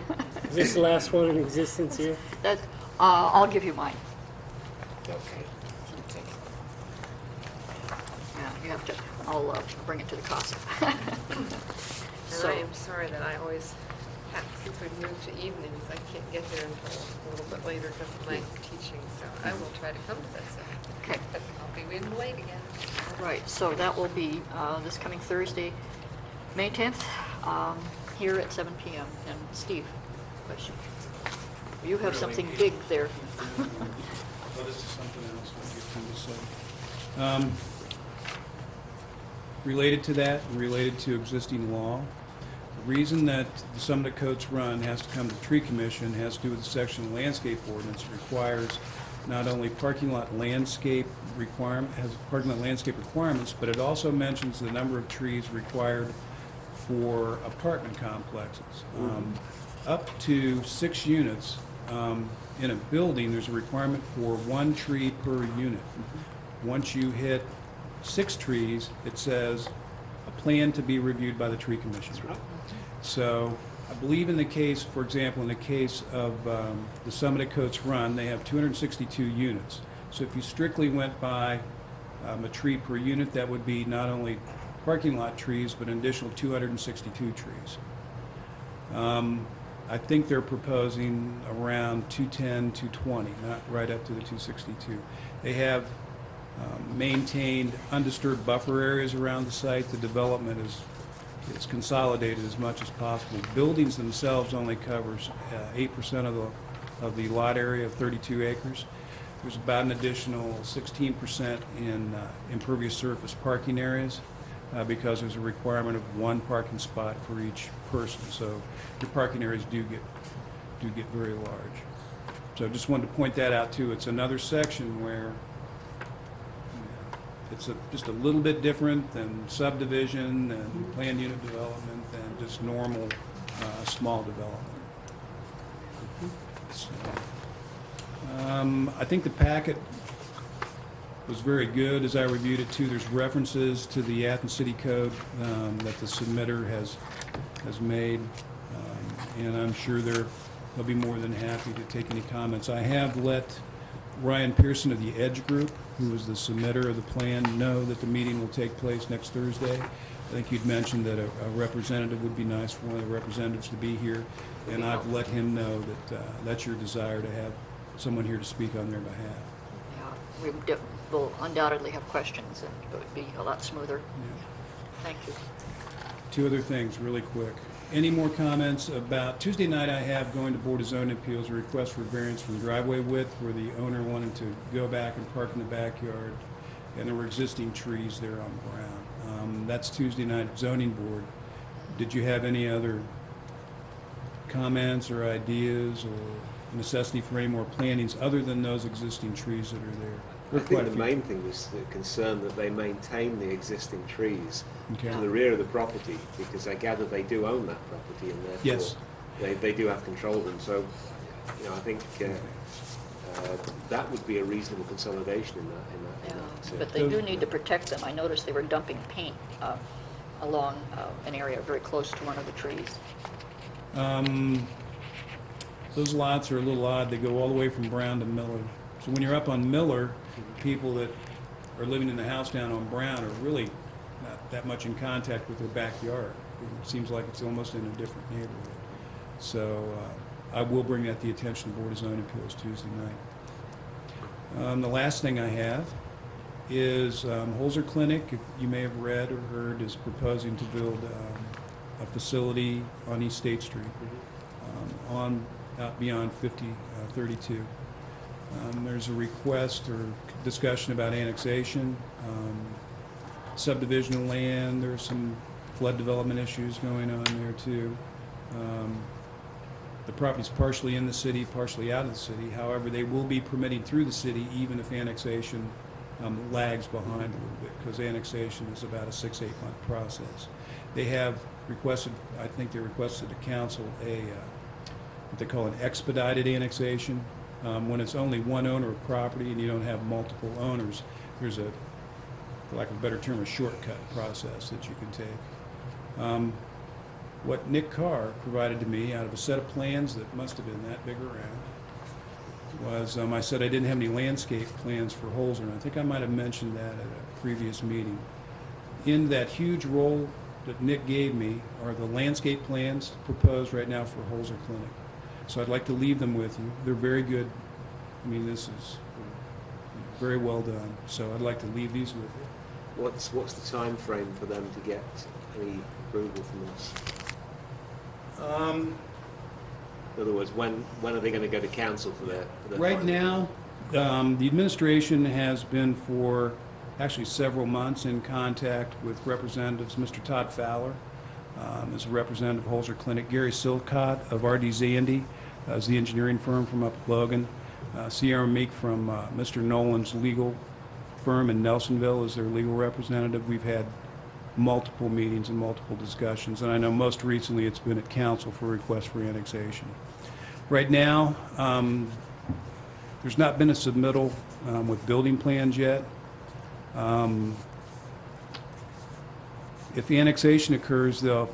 Is this the last one in existence here? That, I'll give you mine. Okay. Yeah, you have to. I'll bring it to the CASA. And I am sorry that I always have, since we've moved to evenings, I can't get there until a little bit later because of my teaching, so I will try to come to this. Okay. But I'll be in late again. Right, so that will be this coming Thursday, May 10th, here at 7 p.m. And Steve, question? You have something big there. this is something else I'll get him to say. Related to that, related to existing law, the reason that some of the codes run has to come to the Tree Commission has to do with the section of the landscape ordinance. It requires not only parking lot landscape requirements, but it also mentions the number of trees required for apartment complexes. Up to 6 units in a building, there's a requirement for 1 tree per unit. Once you hit 6 trees, it says a plan to be reviewed by the Tree Commission. That's right. So I believe in the case, for example, in the case of the Summit at Coates Run, they have 262 units. So if you strictly went by a tree per unit, that would be not only parking lot trees, but an additional 262 trees. I think they're proposing around 210, 220, not right up to the 262. They have maintained undisturbed buffer areas around the site. The development is consolidated as much as possible. Buildings themselves only covers 8% of the lot area of 32 acres. There's about an additional 16% in impervious surface parking areas because there's a requirement of 1 parking spot for each person. So your parking areas do get very large. So I just wanted to point that out too. It's another section where it's just a little bit different than subdivision and planned unit development than just normal small development. So, I think the packet was very good as I reviewed it too. There's references to the Athens City Code that the submitter has made, and I'm sure they'll be more than happy to take any comments. I have let Ryan Pearson of the Edge Group, who is the submitter of the plan, know that the meeting will take place next Thursday. I think you'd mentioned that a representative would be nice for one of the representatives to be here, and I've let him know that that's your desire to have someone here to speak on their behalf. Yeah, we will undoubtedly have questions, and it would be a lot smoother. Yeah. Thank you. 2 other things really quick. Any more comments about Tuesday night? I have going to Board of Zoning Appeals a request for variance from driveway width where the owner wanted to go back and park in the backyard, and there were existing trees there on Brown. That's Tuesday night at Zoning Board. Did you have any other comments or ideas or necessity for any more plantings other than those existing trees that are there? I think the main thing was the concern that they maintain the existing trees Okay. to the rear of the property, because I gather they do own that property, and therefore Yes. they do have control of them. So, you know, I think that would be a reasonable consolidation in that. But they do need to protect them. I noticed they were dumping paint along an area very close to one of the trees. Those lots are a little odd. They go all the way from Brown to Miller. So when you're up on Miller, people that are living in the house down on Brown are really not that much in contact with their backyard. It seems like it's almost in a different neighborhood. So I will bring that to the attention of the Board of Zoning Appeals Tuesday night. The last thing I have is Holzer Clinic, if you may have read or heard, is proposing to build a facility on East State Street, out beyond 5032. There's a request or discussion about annexation, subdivision of land. There's some flood development issues going on there too. The property's partially in the city, partially out of the city. However, they will be permitting through the city even if annexation lags behind a little bit, because annexation is about a 6-8 month process. They have requested, I think they requested to council what they call an expedited annexation. When it's only one owner of property and you don't have multiple owners, there's a, for lack of a better term, a shortcut process that you can take. What Nick Carr provided to me out of a set of plans that must have been that big around was, I said I didn't have any landscape plans for Holzer, and I think I might have mentioned that at a previous meeting. In that huge roll that Nick gave me are the landscape plans proposed right now for Holzer Clinic. So I'd like to leave them with you. They're very good. I mean, this is very well done. So I'd like to leave these with you. What's the time frame for them to get any approval from us? In other words, when are they going to go to council for their Right final? now, The administration has been for actually several months in contact with representatives. Mr. Todd Fowler is a representative of Holzer Clinic. Gary Silcott of R.D. Zandy is the engineering firm from up at Logan. Sierra Meek from Mr. Nolan's legal firm in Nelsonville is their legal representative. We've had multiple meetings and multiple discussions, and I know most recently it's been at council for request for annexation. Right now, there's not been a submittal with building plans yet. If the annexation occurs, though,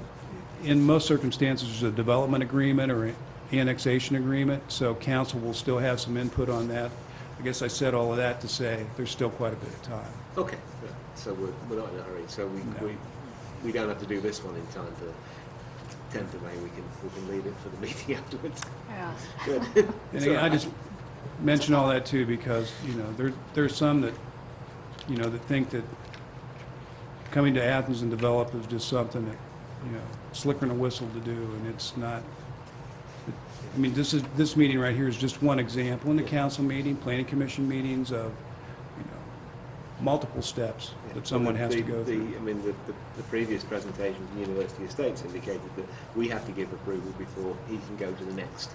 in most circumstances, there's a development agreement or an annexation agreement, so council will still have some input on that. I guess I said all of that to say there's still quite a bit of time. Okay, yeah. So we're not in a hurry. So we don't have to do this one in time for 10th of May. We can leave it for the meeting afterwards. Yeah. Good. And again, I just mention all that too because, you know, there's some that, you know, that think that coming to Athens and develop is just something that, you know, slicker and a whistle to do, and it's not. I mean, this meeting right here is just one example in the council meeting, planning commission meetings of, you know, multiple steps that someone has to go through. I mean, the previous presentation from University Estates indicated that we have to give approval before he can go to the next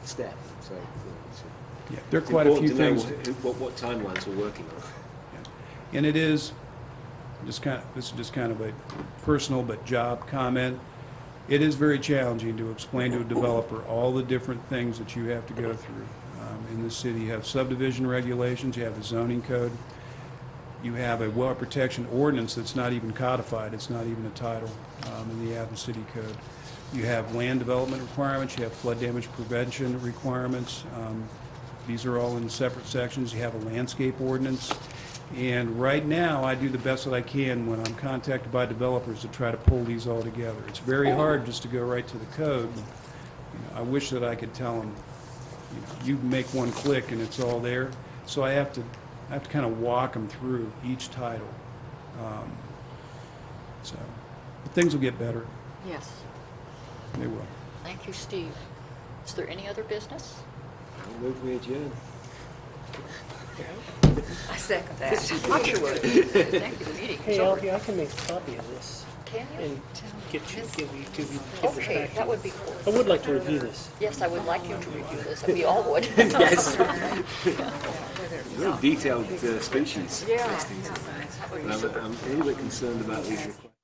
step. So, you know, Yeah, there are quite a few things. What timelines we're working on. Yeah. And it is just this is just kind of a personal but job comment. It is very challenging to explain to a developer all the different things that you have to go through. In this city, you have subdivision regulations, you have a zoning code, you have a well protection ordinance that's not even codified, it's not even a title in the Athens City Code. You have land development requirements, you have flood damage prevention requirements. These are all in separate sections. You have a landscape ordinance. And right now, I do the best that I can when I'm contacted by developers to try to pull these all together. It's very hard just to go right to the code. You know, I wish that I could tell them, you know, you make one click and it's all there. So I have to kind of walk them through each title. But things will get better. Yes. They will. Thank you, Steve. Is there any other business? I'll move we adjourn. I second that. Thought you would. Thank you, the meeting is Hey, over. Alfie, I can make a copy of this Can you? and give this Okay, back to that you. would be cool. I would like to review this. Yes, I would like you to review this. We all would. Yes. Very detailed species Yeah. listings. And I'm a little bit concerned about these requests.